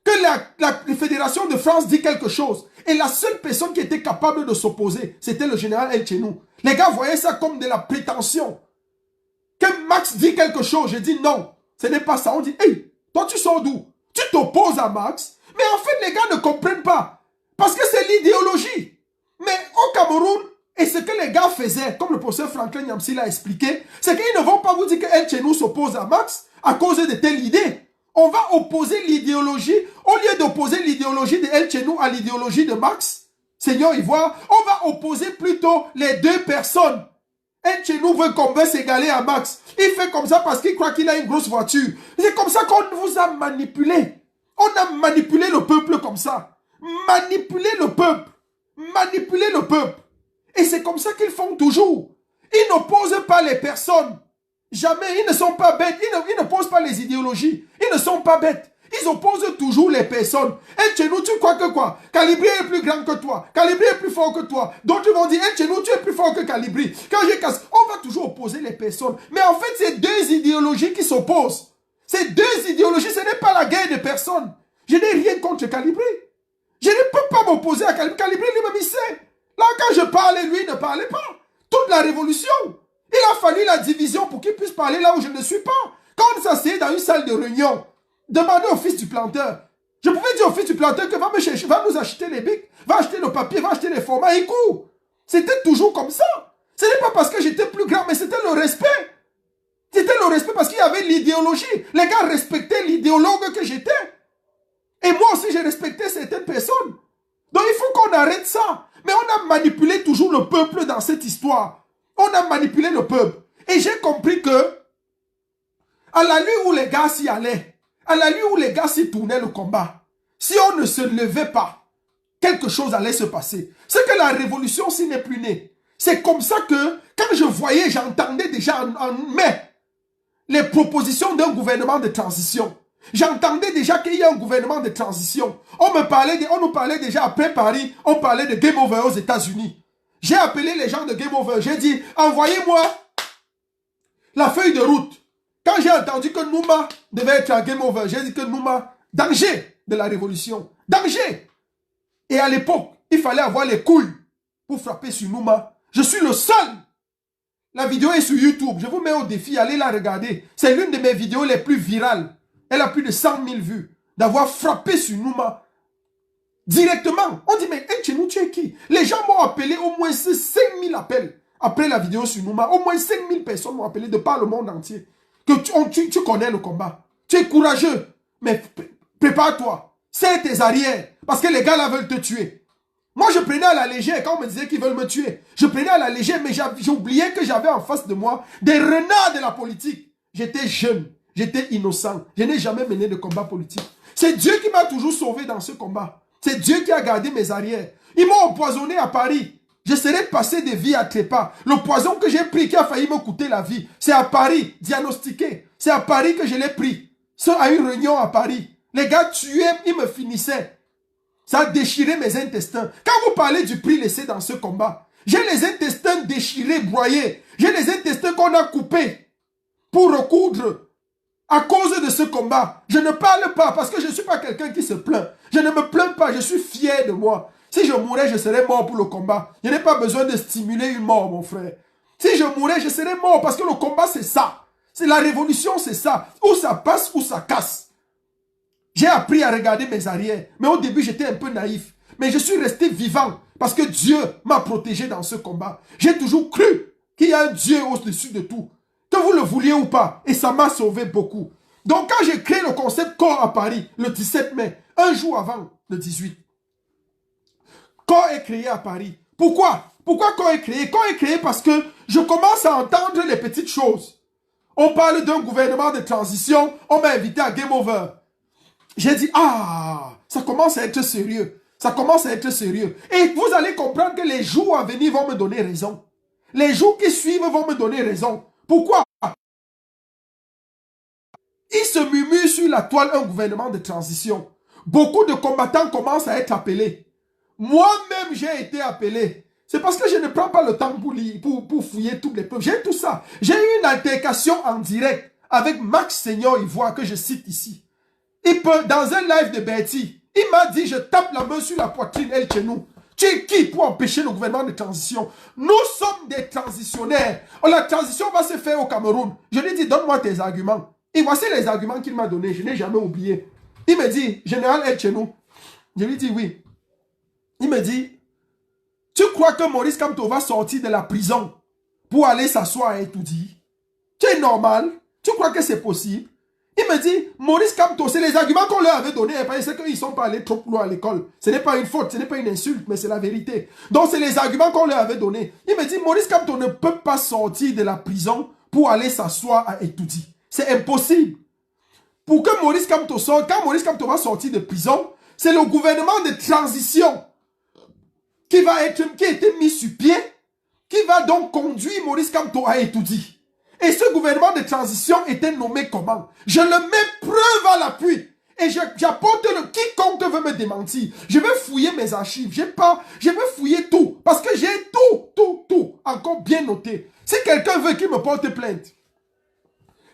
Que la Fédération de France dit quelque chose. Et la seule personne qui était capable de s'opposer, c'était le général El Chenou. Les gars voyaient ça comme de la prétention. Que Max dit quelque chose, j'ai dit non. Ce n'est pas ça. On dit, hey, toi tu sors d'où? Tu t'opposes à Max. Mais en fait, les gars ne comprennent pas. Parce que c'est l'idéologie. Mais au Cameroun, et ce que les gars faisaient, comme le professeur Franklin Nyamsi l'a expliqué, c'est qu'ils ne vont pas vous dire que El Chenou s'oppose à Max à cause de telle idée. On va opposer l'idéologie, au lieu d'opposer l'idéologie de El Chenou à l'idéologie de Max, Seigneur Ivoire, on va opposer plutôt les deux personnes. El Chenou veut qu'on veut s'égaler à Max. Il fait comme ça parce qu'il croit qu'il a une grosse voiture. C'est comme ça qu'on vous a manipulé. On a manipulé le peuple comme ça. Manipuler le peuple. Manipuler le peuple. Et c'est comme ça qu'ils font toujours. Ils n'opposent pas les personnes. Jamais. Ils ne sont pas bêtes. Ils n'opposent pas les idéologies. Ils ne sont pas bêtes. Ils opposent toujours les personnes. Et chez nous, tu crois que quoi? Calibri est plus grand que toi. Calibri est plus fort que toi. D'autres vont dire, chez nous, tu es plus fort que Calibri. Quand j'ai casse, on va toujours opposer les personnes. Mais en fait, c'est deux idéologies qui s'opposent. Ces deux idéologies, ce n'est pas la guerre des personnes. Je n'ai rien contre Calibri. Je ne peux pas m'opposer à Calibri. Calibri lui-même, il sait. Là, quand je parlais, lui ne parlait pas. Toute la révolution. Il a fallu la division pour qu'il puisse parler là où je ne suis pas. Quand on s'asseyait dans une salle de réunion, demandez au fils du planteur. Je pouvais dire au fils du planteur que va me chercher, va nous acheter les bics, va acheter le papier, va acheter les formats, il court. C'était toujours comme ça. Ce n'est pas parce que j'étais plus grand, mais c'était le respect. C'était le respect parce qu'il y avait l'idéologie. Les gars respectaient l'idéologue que j'étais. Et moi aussi, j'ai respecté certaines personnes. Donc il faut qu'on arrête ça. Mais on a manipulé toujours le peuple dans cette histoire. On a manipulé le peuple. Et j'ai compris que, à la nuit où les gars s'y allaient, à la nuit où les gars s'y tournaient le combat, si on ne se levait pas, quelque chose allait se passer. C'est que la révolution s'y n'est plus née. C'est comme ça que, quand je voyais, j'entendais déjà en mai les propositions d'un gouvernement de transition. J'entendais déjà qu'il y a un gouvernement de transition. On nous parlait déjà après Paris, on parlait de Game Over aux États-Unis. J'ai appelé les gens de Game Over, j'ai dit, envoyez-moi la feuille de route. Quand j'ai entendu que Nouma devait être à Game Over, j'ai dit que Nouma, danger de la révolution, danger. Et à l'époque, il fallait avoir les couilles pour frapper sur Nouma. Je suis le seul. La vidéo est sur YouTube, je vous mets au défi, allez la regarder. C'est l'une de mes vidéos les plus virales. Elle a plus de 100 000 vues. D'avoir frappé sur Nouma. Directement. On dit, mais chez nous, tu es qui? Les gens m'ont appelé au moins 5 000 appels. Après la vidéo sur Nouma, au moins 5 000 personnes m'ont appelé de par le monde entier. Que tu connais le combat. Tu es courageux. Mais prépare-toi. Serre tes arrières. Parce que les gars là veulent te tuer. Moi, je prenais à la légère quand on me disait qu'ils veulent me tuer. Je prenais à la légère, mais j'oubliais que j'avais en face de moi des renards de la politique. J'étais jeune. J'étais innocent. Je n'ai jamais mené de combat politique. C'est Dieu qui m'a toujours sauvé dans ce combat. C'est Dieu qui a gardé mes arrières. Ils m'ont empoisonné à Paris. Je serais passé de vie à trépas. Le poison que j'ai pris qui a failli me coûter la vie, c'est à Paris, diagnostiqué. C'est à Paris que je l'ai pris. C'est à une réunion à Paris. Les gars tuaient, ils me finissaient. Ça a déchiré mes intestins. Quand vous parlez du prix laissé dans ce combat, j'ai les intestins déchirés, broyés. J'ai les intestins qu'on a coupés pour recoudre. À cause de ce combat, je ne parle pas parce que je ne suis pas quelqu'un qui se plaint. Je ne me plains pas, je suis fier de moi. Si je mourais, je serais mort pour le combat. Je n'ai pas besoin de stimuler une mort, mon frère. Si je mourais, je serais mort parce que le combat, c'est ça. C'est la révolution, c'est ça. Ou ça passe, ou ça casse. J'ai appris à regarder mes arrières. Mais au début, j'étais un peu naïf. Mais je suis resté vivant parce que Dieu m'a protégé dans ce combat. J'ai toujours cru qu'il y a un Dieu au-dessus de tout. Que vous le vouliez ou pas. Et ça m'a sauvé beaucoup. Donc quand j'ai créé le concept corps à Paris, le 17 mai, un jour avant le 18, corps est créé à Paris. Pourquoi? Pourquoi corps est créé? Corps est créé parce que je commence à entendre les petites choses. On parle d'un gouvernement de transition. On m'a invité à Game Over. J'ai dit, ah, ça commence à être sérieux. Ça commence à être sérieux. Et vous allez comprendre que les jours à venir vont me donner raison. Les jours qui suivent vont me donner raison. Pourquoi? Il se murmure sur la toile un gouvernement de transition. Beaucoup de combattants commencent à être appelés. Moi-même, j'ai été appelé. C'est parce que je ne prends pas le temps pour fouiller toutes les preuves. J'ai tout ça. J'ai eu une altercation en direct avec Max Seigneur Ivoire que je cite ici. Il peut, dans un live de Bertie, il m'a dit, je tape la main sur la poitrine, El Chenou. Tu es qui pour empêcher le gouvernement de transition? Nous sommes des transitionnaires. La transition va se faire au Cameroun. Je lui ai dit, donne-moi tes arguments. Et voici les arguments qu'il m'a donnés. Je n'ai jamais oublié. Il me dit, Général El Chenou. Je lui dis oui. Il me dit, tu crois que Maurice Kamto va sortir de la prison pour aller s'asseoir à Etoudi? Tu es normal? Tu crois que c'est possible? Il me dit, Maurice Kamto, c'est les arguments qu'on leur avait donnés. C'est qu'ils ne sont pas allés trop loin à l'école. Ce n'est pas une faute, ce n'est pas une insulte, mais c'est la vérité. Donc, c'est les arguments qu'on leur avait donnés. Il me dit, Maurice Kamto ne peut pas sortir de la prison pour aller s'asseoir à Etoudi. C'est impossible. Pour que Maurice Kamto sorte, quand Maurice Kamto va sortir de prison, c'est le gouvernement de transition qui a été mis sur pied, qui va donc conduire Maurice Kamto à Etoudi. Et ce gouvernement de transition était nommé comment? Je le mets preuve à l'appui. Et j'apporte quiconque veut me démentir. Je vais fouiller mes archives. Je vais fouiller tout. Parce que j'ai tout encore bien noté. Si quelqu'un veut qu'il me porte plainte.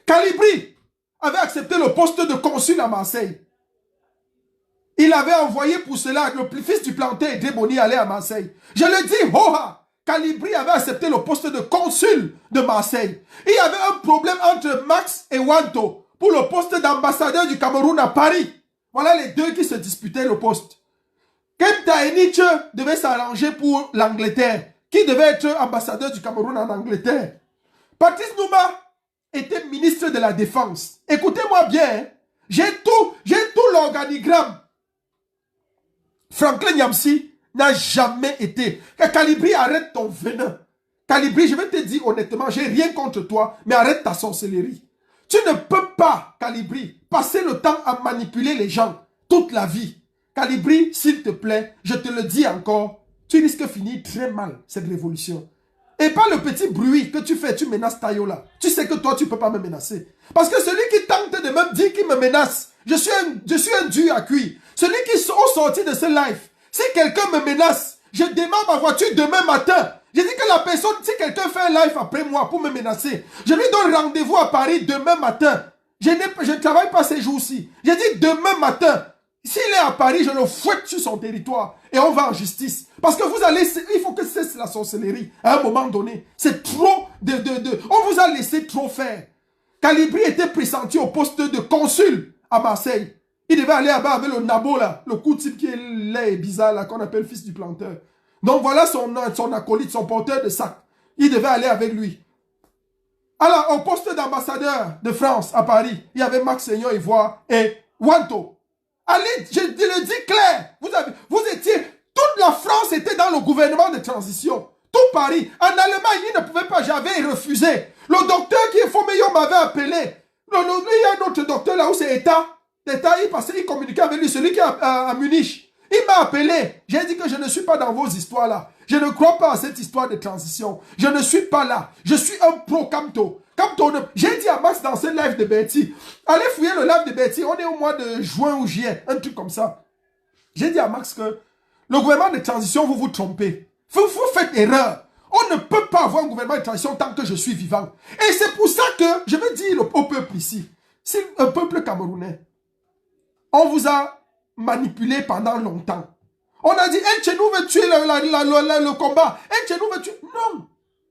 Calibri avait accepté le poste de consul à Marseille. Il avait envoyé pour cela le fils du planter et Déboni aller à Marseille. Je le dis, hoha! Calibri avait accepté le poste de consul de Marseille. Il y avait un problème entre Max et Wanto pour le poste d'ambassadeur du Cameroun à Paris. Voilà les deux qui se disputaient le poste. Kempta et Nietzsche devaient s'arranger pour l'Angleterre. Qui devait être ambassadeur du Cameroun en Angleterre? Patrice Nouma était ministre de la Défense. Écoutez-moi bien, hein. J'ai tout l'organigramme. Franklin Yamsi n'a jamais été. Calibri, arrête ton venin. Calibri, je vais te dire honnêtement, j'ai rien contre toi, mais arrête ta sorcellerie. Tu ne peux pas, Calibri, passer le temps à manipuler les gens toute la vie. Calibri, s'il te plaît, je te le dis encore, tu risques de finir très mal cette révolution. Et pas le petit bruit que tu fais, tu menaces Tayola. Tu sais que toi, tu ne peux pas me menacer. Parce que celui qui tente de me dire qu'il me menace, je suis un dur à cuire. Celui qui est sorti de ce live, si quelqu'un me menace, je démarre ma voiture demain matin. Je dis que la personne, si quelqu'un fait un live après moi pour me menacer, je lui donne rendez-vous à Paris demain matin. Je ne travaille pas ces jours-ci. Je dis demain matin. S'il est à Paris, je le fouette sur son territoire et on va en justice. Parce que il faut que cesse la sorcellerie à un moment donné. C'est trop on vous a laissé trop faire. Calibri était pressenti au poste de consul à Marseille. Il devait aller là-bas avec le nabo là, le coup type qui est laid et bizarre là, qu'on appelle fils du planteur. Donc voilà son acolyte, son porteur de sac. Il devait aller avec lui. Alors, au poste d'ambassadeur de France à Paris, il y avait Max Seigneur Ivoire et Wanto. Allez, je le dis clair, vous étiez, toute la France était dans le gouvernement de transition. Tout Paris. En Allemagne, il ne pouvait pas, j'avais refusé. Le docteur qui est Fomeyo m'avait appelé. Il y a un autre docteur là où c'est État. Il communiquait avec lui, celui qui est à Munich. Il m'a appelé. J'ai dit que je ne suis pas dans vos histoires là. Je ne crois pas à cette histoire de transition. Je ne suis pas là. Je suis un pro-Kamto. J'ai dit à Max dans ce live de Bertie, allez fouiller le live de Bertie, on est au mois de juin ou juillet, un truc comme ça. J'ai dit à Max que le gouvernement de transition, vous vous trompez. Vous faites erreur. On ne peut pas avoir un gouvernement de transition tant que je suis vivant. Et c'est pour ça que je vais dire au peuple ici, si un peuple camerounais, on vous a manipulé pendant longtemps. On a dit, El Chenou veut tuer le combat. El Chenou veut tuer... Non.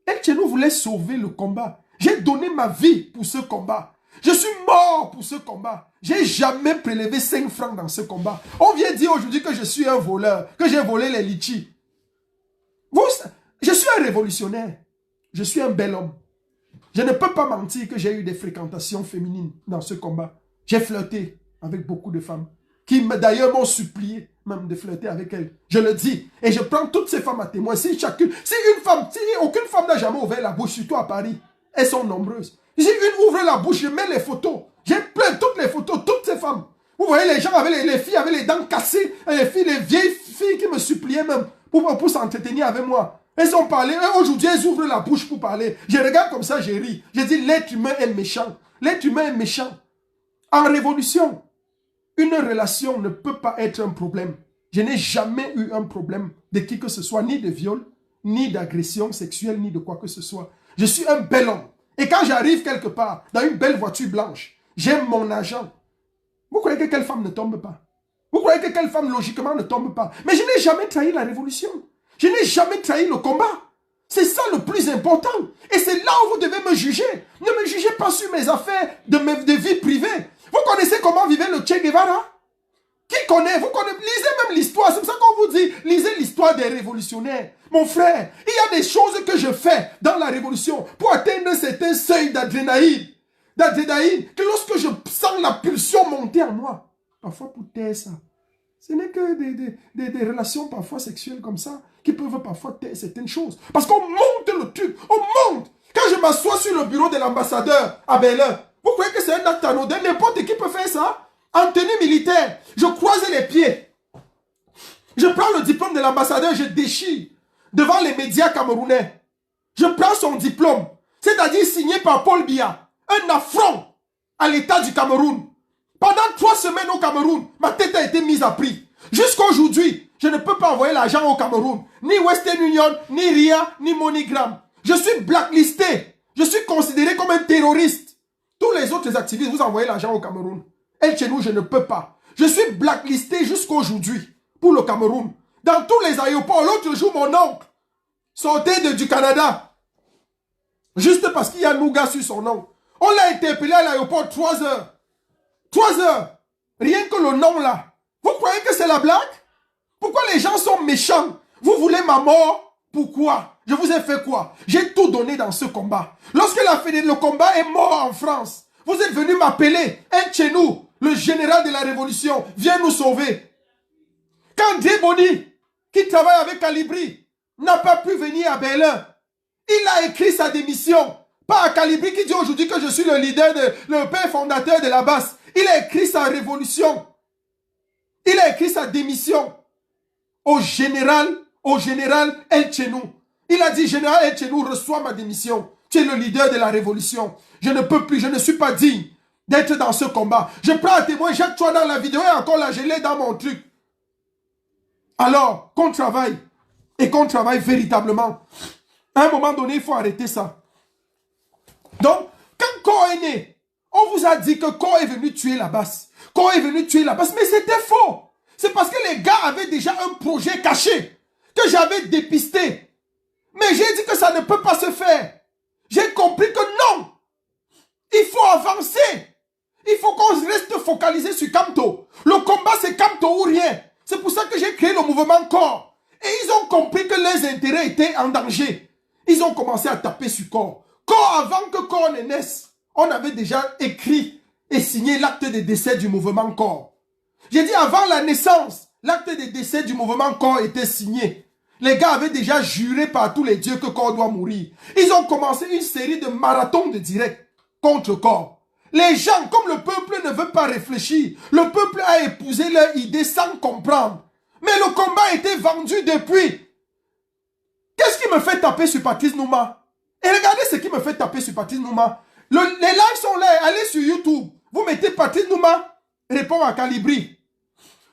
El Chenou voulait sauver le combat. J'ai donné ma vie pour ce combat. Je suis mort pour ce combat. J'ai jamais prélevé 5 francs dans ce combat. On vient dire aujourd'hui que je suis un voleur, que j'ai volé les litchis. Je suis un révolutionnaire. Je suis un bel homme. Je ne peux pas mentir que j'ai eu des fréquentations féminines dans ce combat. J'ai flirté avec beaucoup de femmes qui d'ailleurs m'ont supplié même de flirter avec elles. Je le dis. Et je prends toutes ces femmes à témoin. Si aucune femme n'a jamais ouvert la bouche, surtout à Paris, elles sont nombreuses. Si une ouvre la bouche, je mets les photos. J'ai plein toutes les photos, toutes ces femmes. Vous voyez les gens avec les filles avec les dents cassées, les vieilles filles qui me suppliaient même pour s'entretenir avec moi. Elles ont parlé, aujourd'hui elles ouvrent la bouche pour parler. Je regarde comme ça, je ris. Je dis l'être humain est méchant. L'être humain est méchant. En révolution, une relation ne peut pas être un problème. Je n'ai jamais eu un problème de qui que ce soit, ni de viol, ni d'agression sexuelle, ni de quoi que ce soit. Je suis un bel homme. Et quand j'arrive quelque part, dans une belle voiture blanche, j'aime mon agent. Vous croyez que quelle femme ne tombe pas? Vous croyez que quelle femme logiquement ne tombe pas? Mais je n'ai jamais trahi la révolution. Je n'ai jamais trahi le combat. C'est ça le plus important. Et c'est là où vous devez me juger. Ne me jugez pas sur mes affaires de vie privée. Vous connaissez comment vivait le Che Guevara? Qui connaît? Vous connaissez? Lisez même l'histoire. C'est pour ça qu'on vous dit, lisez l'histoire des révolutionnaires. Mon frère, il y a des choses que je fais dans la révolution pour atteindre un certain seuil d'adrénaline. Que lorsque je sens la pulsion monter en moi, parfois pour taire ça, ce n'est que des relations parfois sexuelles comme ça qui peuvent parfois taire certaines choses. Parce qu'on monte le truc, on monte. Quand je m'assois sur le bureau de l'ambassadeur à Berlin, vous croyez que c'est un acte anodin? N'importe qui peut faire ça. En tenue militaire, je croise les pieds. Je prends le diplôme de l'ambassadeur, je déchire devant les médias camerounais. Je prends son diplôme, c'est-à-dire signé par Paul Biya. Un affront à l'État du Cameroun. Pendant 3 semaines au Cameroun, ma tête a été mise à prix. Jusqu'à aujourd'hui, je ne peux pas envoyer l'argent au Cameroun. Ni Western Union, ni RIA, ni MoneyGram. Je suis blacklisté. Je suis considéré comme un terroriste. Tous les autres activistes, vous envoyez l'argent au Cameroun. Et chez nous, je ne peux pas. Je suis blacklisté jusqu'à aujourd'hui pour le Cameroun. Dans tous les aéroports, l'autre jour, mon oncle sortait du Canada. Juste parce qu'il y a Nougat sur son nom. On l'a interpellé à l'aéroport 3 heures. 3 heures. Rien que le nom là. Vous croyez que c'est la blague? Pourquoi les gens sont méchants? Vous voulez ma mort? Pourquoi? Je vous ai fait quoi? J'ai tout donné dans ce combat. Lorsque le combat est mort en France, vous êtes venu m'appeler. Un de chez nous, le général de la révolution, vient nous sauver. Quand Déboni, qui travaille avec Calibri, n'a pas pu venir à Berlin, il a écrit sa démission. Pas à Calibri qui dit aujourd'hui que je suis le leader, le père fondateur de la basse. Il a écrit sa révolution. Il a écrit sa démission au général El Chenou. Il a dit, général El Chenou, reçois ma démission. Tu es le leader de la révolution. Je ne peux plus, je ne suis pas digne d'être dans ce combat. Je prends à témoin Jacques Chouard dans la vidéo et encore là, je l'ai dans mon truc. Alors, qu'on travaille et qu'on travaille véritablement. À un moment donné, il faut arrêter ça. Donc, quand Kor est né, on vous a dit que Kor est venu tuer la basse. Kor est venu tuer la basse, mais c'était faux. C'est parce que les gars avaient déjà un projet caché que j'avais dépisté. Mais j'ai dit que ça ne peut pas se faire. J'ai compris que non. Il faut avancer. Il faut qu'on reste focalisé sur Kamto. Le combat, c'est Kamto ou rien. C'est pour ça que j'ai créé le mouvement Kor. Et ils ont compris que leurs intérêts étaient en danger. Ils ont commencé à taper sur Kor. Kor, avant que Kor ne naisse, on avait déjà écrit et signé l'acte de décès du mouvement Kor. J'ai dit avant la naissance, l'acte de décès du mouvement Kor était signé. Les gars avaient déjà juré par tous les dieux que Kor doit mourir. Ils ont commencé une série de marathons de direct contre Kor. Les gens, comme le peuple ne veut pas réfléchir, le peuple a épousé leur idée sans comprendre. Mais le combat était vendu depuis. Qu'est-ce qui me fait taper sur Patrice Nouma? Et regardez ce qui me fait taper sur Patrice Nouma. Les lives sont là, allez sur YouTube. Vous mettez Patrice Nouma, répond à Calibri.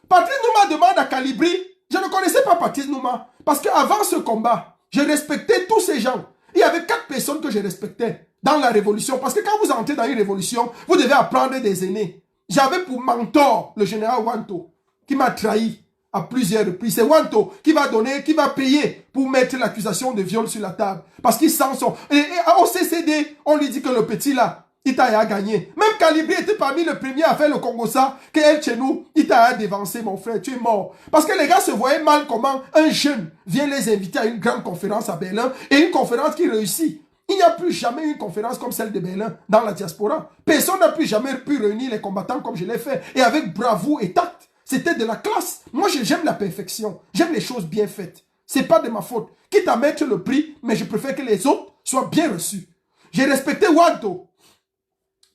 Patrice Nouma demande à Calibri. Je ne connaissais pas Patrice Nouma. Parce qu'avant ce combat, je respectais tous ces gens. Il y avait 4 personnes que je respectais dans la révolution. Parce que quand vous entrez dans une révolution, vous devez apprendre des aînés. J'avais pour mentor le général Wanto, qui m'a trahi à plusieurs reprises. C'est Wanto qui va donner, qui va payer pour mettre l'accusation de viol sur la table. Parce qu'il sent son... Et au CCD, on lui dit que le petit là, Itaïa a gagné. Même Calibri était parmi les premiers à faire le Congossa, que El Chenou, Itaïa a dévancé, mon frère, tu es mort. Parce que les gars se voyaient mal comment un jeune vient les inviter à une grande conférence à Berlin, et une conférence qui réussit. Il n'y a plus jamais une conférence comme celle de Berlin dans la diaspora. Personne n'a plus jamais pu réunir les combattants comme je l'ai fait, et avec bravoure et tact. C'était de la classe. Moi, j'aime la perfection. J'aime les choses bien faites. C'est pas de ma faute. Quitte à mettre le prix, mais je préfère que les autres soient bien reçus. J'ai respecté Wanto.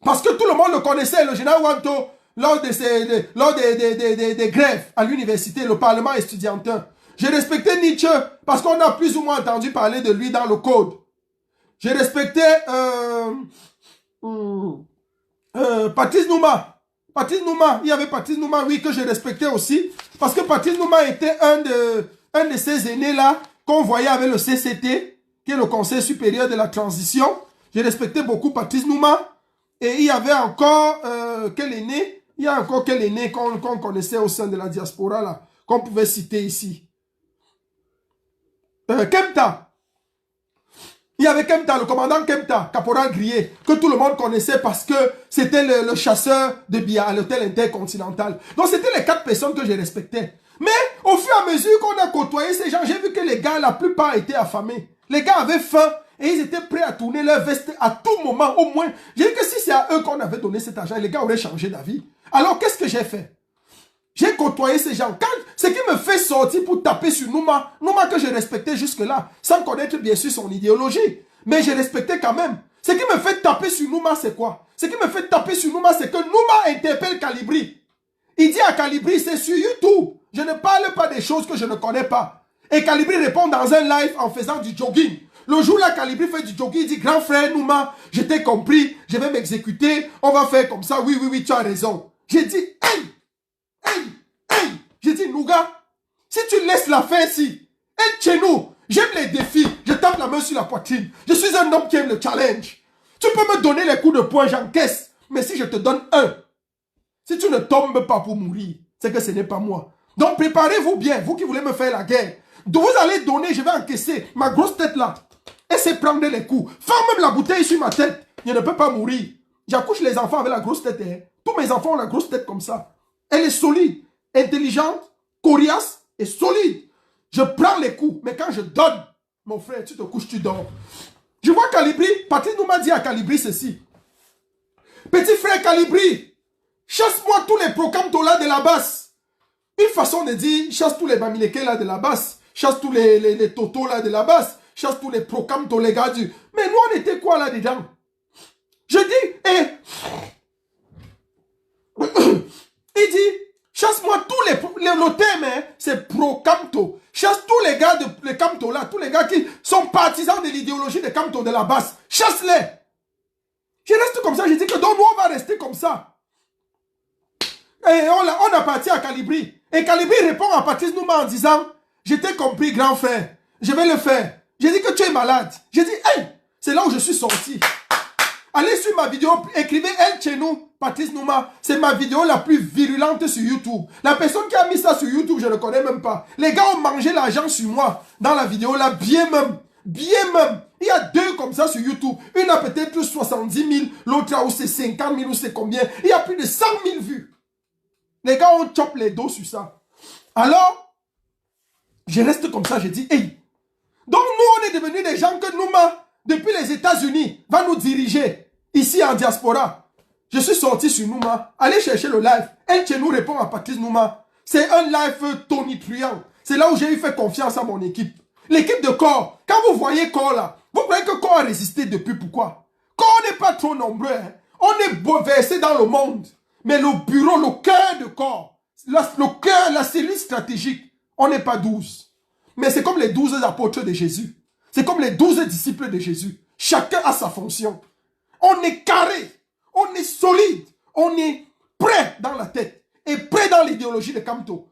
Parce que tout le monde le connaissait, le général Wanto, lors des grèves à l'université, le parlement estudiantin. J'ai respecté Nietzsche parce qu'on a plus ou moins entendu parler de lui dans le code. J'ai respecté Patrice Nouma Patrice Nouma, il y avait Patrice Nouma, oui, que je respectais aussi. Parce que Patrice Nouma était un de ces aînés-là qu'on voyait avec le CCT, qui est le Conseil supérieur de la transition. Je respectais beaucoup Patrice Nouma. Et il y avait encore quel aîné? Il y a encore quel aîné qu'on connaissait au sein de la diaspora, là, qu'on pouvait citer ici. Kempta. Il y avait Kempta, le commandant Kempta, caporal grillé, que tout le monde connaissait parce que c'était le chasseur de billets à l'hôtel intercontinental. Donc c'était les 4 personnes que je respectais. Mais au fur et à mesure qu'on a côtoyé ces gens, j'ai vu que les gars, la plupart étaient affamés. Les gars avaient faim et ils étaient prêts à tourner leur veste à tout moment, au moins. J'ai dit que si c'est à eux qu'on avait donné cet argent, les gars auraient changé d'avis. Alors qu'est-ce que j'ai fait? J'ai côtoyé ces gens. Ce qui me fait sortir pour taper sur Nouma, Nouma que je respectais jusque-là, sans connaître bien sûr son idéologie, mais je respectais quand même. Ce qui me fait taper sur Nouma, c'est quoi? Ce qui me fait taper sur Nouma, c'est que Nouma interpelle Calibri. Il dit à Calibri, c'est sur YouTube. Je ne parle pas des choses que je ne connais pas. Et Calibri répond dans un live en faisant du jogging. Le jour-là, Calibri fait du jogging, il dit, grand frère Nouma, je t'ai compris, je vais m'exécuter, on va faire comme ça, oui, oui, oui, tu as raison. J'ai dit, hey! J'ai dit, Nouga, si tu laisses la fin ici, et chez nous, j'aime les défis, je tape la main sur la poitrine. Je suis un homme qui aime le challenge. Tu peux me donner les coups de poing, j'encaisse. Mais si je te donne un, si tu ne tombes pas pour mourir, c'est que ce n'est pas moi. Donc préparez-vous bien, vous qui voulez me faire la guerre. Vous allez donner, je vais encaisser. Ma grosse tête là, essaie de prendre les coups. Fais même la bouteille sur ma tête. Je ne peux pas mourir. J'accouche les enfants avec la grosse tête. Hein. Tous mes enfants ont la grosse tête comme ça. Elle est solide, intelligente, coriace et solide. Je prends les coups, mais quand je donne, mon frère, tu te couches, tu dors. Je vois Calibri, Patrice nous m'a dit à Calibri ceci. Petit frère Calibri, chasse-moi tous les procamtos-là de la basse. Une façon de dire, chasse tous les bamileke là de la basse, chasse tous les totos là de la basse, chasse tous les procamtos les gars du... Mais nous on était quoi là-dedans? Je dis, il dit, chasse-moi tous le thème, hein, c'est pro-Camto. Chasse tous les gars de Camto là, tous les gars qui sont partisans de l'idéologie de Camto de la basse. Chasse-les. Je reste comme ça, je dis que donc nous on va rester comme ça. Et on a parti à Calibri. Et Calibri répond à Patrice Nouma en disant, je t'ai compris grand frère, je vais le faire. J'ai dit que tu es malade. J'ai dit, hey, c'est là où je suis sorti. Allez sur ma vidéo, écrivez El Chenou, Patrice Nouma. C'est ma vidéo la plus virulente sur YouTube. La personne qui a mis ça sur YouTube, je ne connais même pas. Les gars ont mangé l'argent sur moi dans la vidéo là, bien même. Bien même. Il y a 2 comme ça sur YouTube. Une a peut-être 70 000, l'autre a c'est 50 000 ou c'est combien. Il y a plus de 100 000 vues. Les gars ont chop les dos sur ça. Alors, je reste comme ça, je dis, hey. Donc nous, on est devenus des gens que Nouma, depuis les États-Unis, va nous diriger ici en diaspora. Je suis sorti sur Nouma. Allez chercher le live. El Chenou répond à Patrice Nouma. C'est un live tonitruant. C'est là où j'ai fait confiance à mon équipe. L'équipe de corps. Quand vous voyez corps là, vous croyez que corps a résisté depuis pourquoi? Corps n'est pas trop nombreux. Hein. On est versé dans le monde. Mais le bureau, le cœur de corps, le cœur, la cellule stratégique, on n'est pas 12. Mais c'est comme les 12 apôtres de Jésus. C'est comme les 12 disciples de Jésus. Chacun a sa fonction. On est carré. On est solide. On est prêt dans la tête. Et prêt dans l'idéologie de Camto.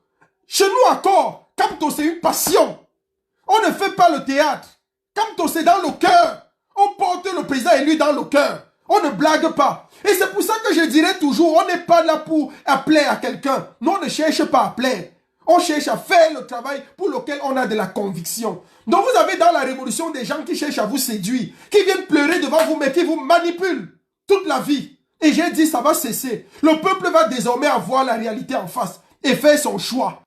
Chez nous encore, Camto c'est une passion. On ne fait pas le théâtre. Camto c'est dans le cœur. On porte le président élu dans le cœur. On ne blague pas. Et c'est pour ça que je dirais toujours, on n'est pas là pour appeler à quelqu'un. Nous, on ne cherche pas à plaire. On cherche à faire le travail pour lequel on a de la conviction. Donc vous avez dans la révolution des gens qui cherchent à vous séduire, qui viennent pleurer devant vous, mais qui vous manipulent toute la vie. Et j'ai dit, ça va cesser. Le peuple va désormais avoir la réalité en face et faire son choix.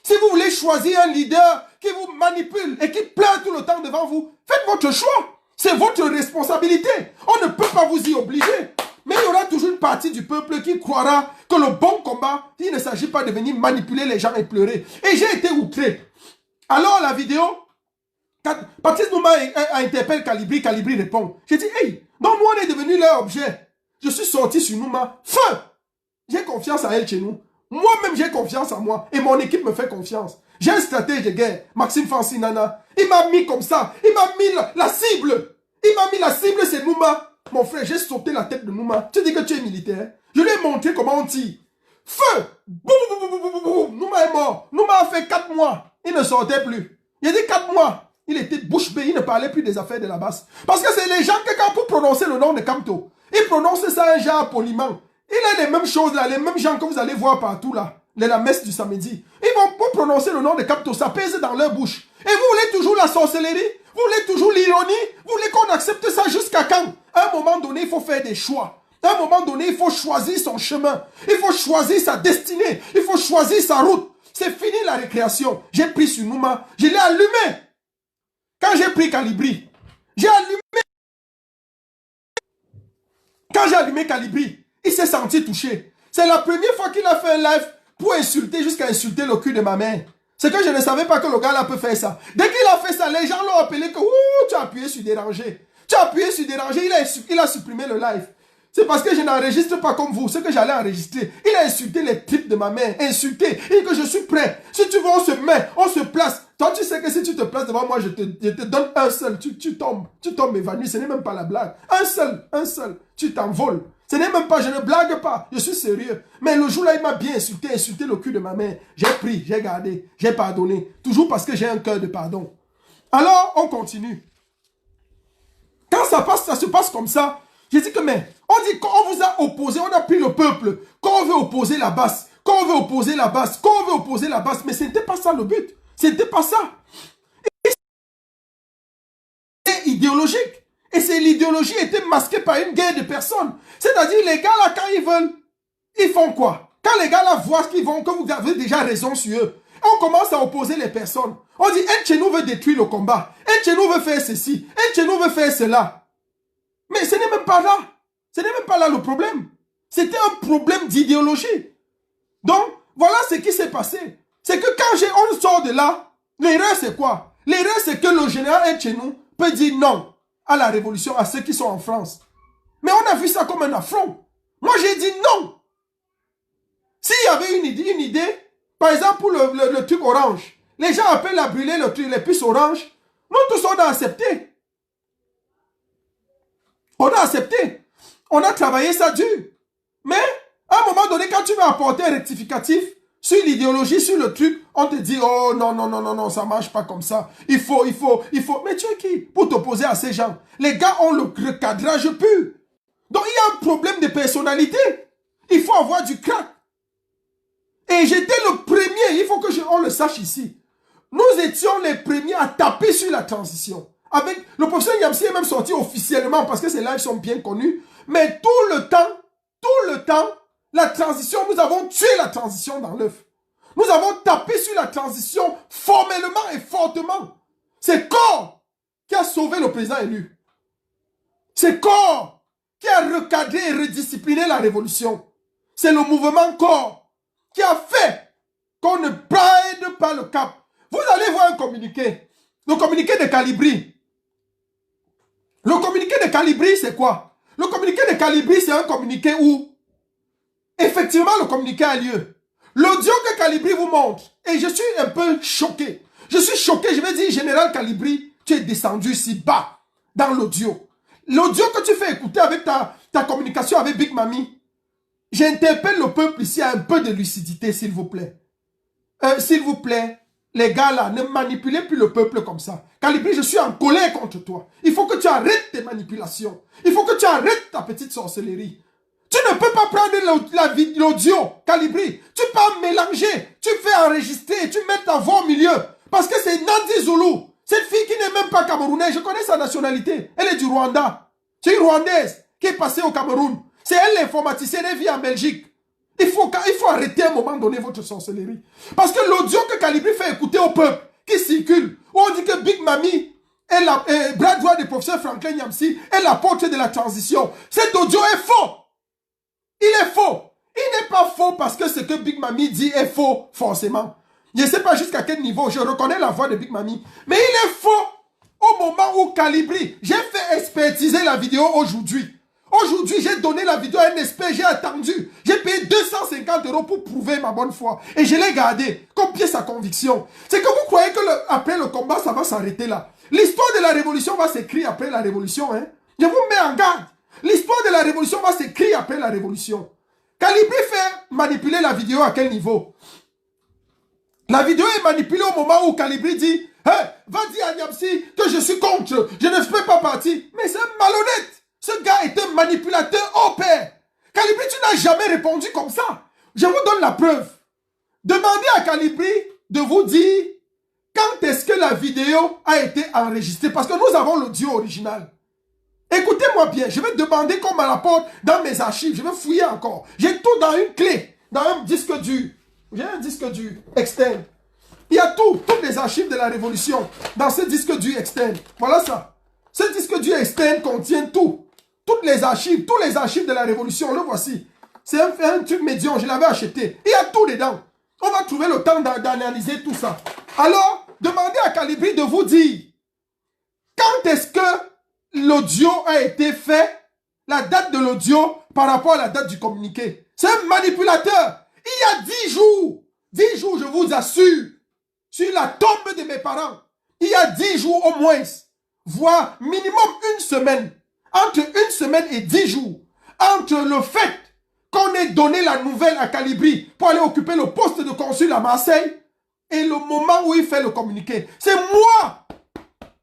Si vous voulez choisir un leader qui vous manipule et qui pleure tout le temps devant vous, faites votre choix. C'est votre responsabilité. On ne peut pas vous y obliger. Mais il y aura toujours une partie du peuple qui croira que le bon combat, il ne s'agit pas de venir manipuler les gens et pleurer. Et j'ai été outré. Alors la vidéo, Patrice Nouma a interpellé Calibri, Calibri répond. J'ai dit, hey, donc nous on est devenu leur objet. Je suis sorti sur Nouma. Feu! J'ai confiance à elle chez nous. Moi-même j'ai confiance en moi. Et mon équipe me fait confiance. J'ai un stratège de guerre, Maxime Fancinana. Il m'a mis comme ça. Il m'a mis la cible. Il m'a mis la cible, c'est Nouma. Mon frère, j'ai sauté la tête de Nouma. Tu dis que tu es militaire. Je lui ai montré comment on tire. Feu! Boum, boum, boum, boum, boum, boum. Nouma est mort. Nouma a fait 4 mois. Il ne sortait plus. Il a dit 4 mois. Il était bouche bée. Il ne parlait plus des affaires de la basse. Parce que c'est les gens que quand vous prononcez le nom de Kamto, ils prononcent ça un genre poliment. Il a les mêmes choses là, les mêmes gens que vous allez voir partout là. La messe du samedi. Ils vont prononcer le nom de Kamto. Ça pèse dans leur bouche. Et vous voulez toujours la sorcellerie? Vous voulez toujours l'ironie? Vous voulez qu'on accepte ça jusqu'à quand? À un moment donné, il faut faire des choix. À un moment donné, il faut choisir son chemin. Il faut choisir sa destinée. Il faut choisir sa route. C'est fini la récréation. J'ai pris sur Nouma. Je l'ai allumé. Quand j'ai pris Calibri, j'ai allumé. Quand j'ai allumé Calibri, il s'est senti touché. C'est la première fois qu'il a fait un live pour insulter, jusqu'à insulter le cul de ma mère. C'est que je ne savais pas que le gars là peut faire ça. Dès qu'il a fait ça, les gens l'ont appelé que tu as appuyé sur déranger. Tu as appuyé sur déranger, il a supprimé le live. C'est parce que je n'enregistre pas comme vous, ce que j'allais enregistrer. Il a insulté les types de ma mère, insulté. Il dit que je suis prêt. Si tu veux, on se met, on se place. Toi, tu sais que si tu te places devant moi, je te donne un seul. Tu tombes évanoui. Ce n'est même pas la blague. Un seul. Tu t'envoles. Ce n'est même pas, je ne blague pas. Je suis sérieux. Mais le jour-là, il m'a bien insulté le cul de ma mère. J'ai pris, j'ai gardé, j'ai pardonné. Toujours parce que j'ai un cœur de pardon. Alors, on continue. Quand ça se passe comme ça, je dis que mais, on dit qu'on vous a opposé, on a pris le peuple, qu'on veut opposer la basse, mais ce n'était pas ça le but. Ce n'était pas ça. C'est idéologique. Et l'idéologie était masquée par une guerre de personnes. C'est-à-dire, les gars là, quand ils veulent, ils font quoi? Quand les gars là voient qu'ils vont, que vous avez déjà raison sur eux, on commence à opposer les personnes. On dit, un de chez nous veut détruire le combat. Un de chez nous veut faire ceci. Un de chez nous veut faire cela. Mais ce n'est même pas là. Ce n'est même pas là le problème. C'était un problème d'idéologie. Donc, voilà ce qui s'est passé. C'est que quand on sort de là, l'erreur c'est quoi? L'erreur c'est que le général chez nous peut dire non à la révolution, à ceux qui sont en France. Mais on a vu ça comme un affront. Moi j'ai dit non. S'il y avait une idée, par exemple pour le truc orange, les gens appellent à brûler les puces orange. Nous tous on a accepté. On a accepté. On a travaillé ça dur. Mais, à un moment donné, quand tu veux apporter un rectificatif sur l'idéologie, sur le truc, on te dit, oh non, ça marche pas comme ça. Il faut. Mais tu es qui pour t'opposer à ces gens? Les gars ont le recadrage pur. Donc, il y a un problème de personnalité. Il faut avoir du crack. Et j'étais le premier, il faut que on le sache ici. Nous étions les premiers à taper sur la transition. Avec le professeur Yamsi est même sorti officiellement parce que ces lives sont bien connus. Mais tout le temps, la transition, nous avons tué la transition dans l'œuf. Nous avons tapé sur la transition formellement et fortement. C'est Corps qui a sauvé le président élu. C'est Corps qui a recadré et rediscipliné la révolution. C'est le mouvement Corps qui a fait qu'on ne prenne pas le cap. Vous allez voir un communiqué. Le communiqué de Calibri. Le communiqué de Calibri, c'est quoi? Le communiqué de Calibri, c'est un communiqué où, effectivement, le communiqué a lieu. L'audio que Calibri vous montre, et je suis un peu choqué. Je suis choqué, je vais dire, Général Calibri, tu es descendu si bas dans l'audio. L'audio que tu fais écouter avec ta communication avec Big Mami, j'interpelle le peuple ici à un peu de lucidité, s'il vous plaît. S'il vous plaît, les gars là, ne manipulez plus le peuple comme ça. Calibri, je suis en colère contre toi. Il faut que tu arrêtes tes manipulations. Il faut que tu arrêtes ta petite sorcellerie. Tu ne peux pas prendre l'audio, Calibri. Tu peux mélanger. Tu fais enregistrer. Tu mets ta voix au milieu. Parce que c'est Nandi Zulu. Cette fille qui n'est même pas camerounaise. Je connais sa nationalité. Elle est du Rwanda. C'est une Rwandaise qui est passée au Cameroun. C'est elle l'informaticienne. Elle vit en Belgique. Il faut arrêter à un moment donné votre sorcellerie. Parce que l'audio que Calibri fait écouter au peuple, qui circule, où on dit que Big Mami est bras droit du professeur Franklin Yamsi est l'apôtre de la transition. Cet audio est faux. Il est faux. Il n'est pas faux parce que ce que Big Mami dit est faux, forcément. Je ne sais pas jusqu'à quel niveau, je reconnais la voix de Big Mami. Mais il est faux au moment où Calibri, j'ai fait expertiser la vidéo aujourd'hui. Aujourd'hui, j'ai donné la vidéo à un expert, j'ai attendu. J'ai payé 250 € pour prouver ma bonne foi. Et je l'ai gardé comme pièce à conviction. C'est que vous croyez que après le combat, ça va s'arrêter là. L'histoire de la révolution va s'écrire après la révolution. Hein? Je vous mets en garde. L'histoire de la révolution va s'écrire après la révolution. Calibri fait manipuler la vidéo à quel niveau? La vidéo est manipulée au moment où Calibri dit hey, va dire à Niamsi que je suis contre, je ne fais pas partie. Mais c'est malhonnête. Ce gars est un manipulateur au père. Calibri, tu n'as jamais répondu comme ça. Je vous donne la preuve. Demandez à Calibri de vous dire quand est-ce que la vidéo a été enregistrée. Parce que nous avons l'audio original. Écoutez-moi bien, je vais demander qu'on me rapporte dans mes archives. Je vais fouiller encore. J'ai tout dans une clé, dans un disque dur. J'ai un disque dur externe. Il y a tout, toutes les archives de la Révolution dans ce disque dur externe. Voilà ça. Ce disque dur externe contient tout. Toutes les archives, tous les archives de la Révolution, le voici. C'est un truc médium, je l'avais acheté. Il y a tout dedans. On va trouver le temps d'analyser tout ça. Alors, demandez à Calibri de vous dire quand est-ce que l'audio a été fait, la date de l'audio par rapport à la date du communiqué. C'est un manipulateur. Il y a 10 jours, je vous assure, sur la tombe de mes parents, il y a 10 jours au moins, voire minimum une semaine, entre une semaine et 10 jours, entre le fait qu'on ait donné la nouvelle à Calibri pour aller occuper le poste de consul à Marseille et le moment où il fait le communiqué. C'est moi,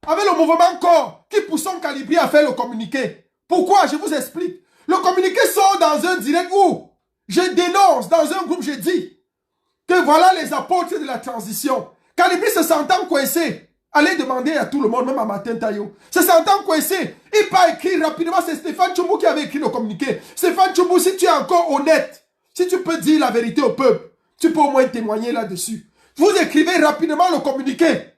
avec le mouvement corps, qui poussons Calibri à faire le communiqué. Pourquoi? Je vous explique. Le communiqué sort dans un direct où je dénonce, dans un groupe, je dis que voilà les apôtres de la transition. Calibri se sentant coincé, allez demander à tout le monde, même à Martin Taillot, se sentant coincé, il part écrire rapidement, c'est Stéphane Tchoumou qui avait écrit le communiqué. Stéphane Tchoumou, si tu es encore honnête, si tu peux dire la vérité au peuple, tu peux au moins témoigner là-dessus. Vous écrivez rapidement le communiqué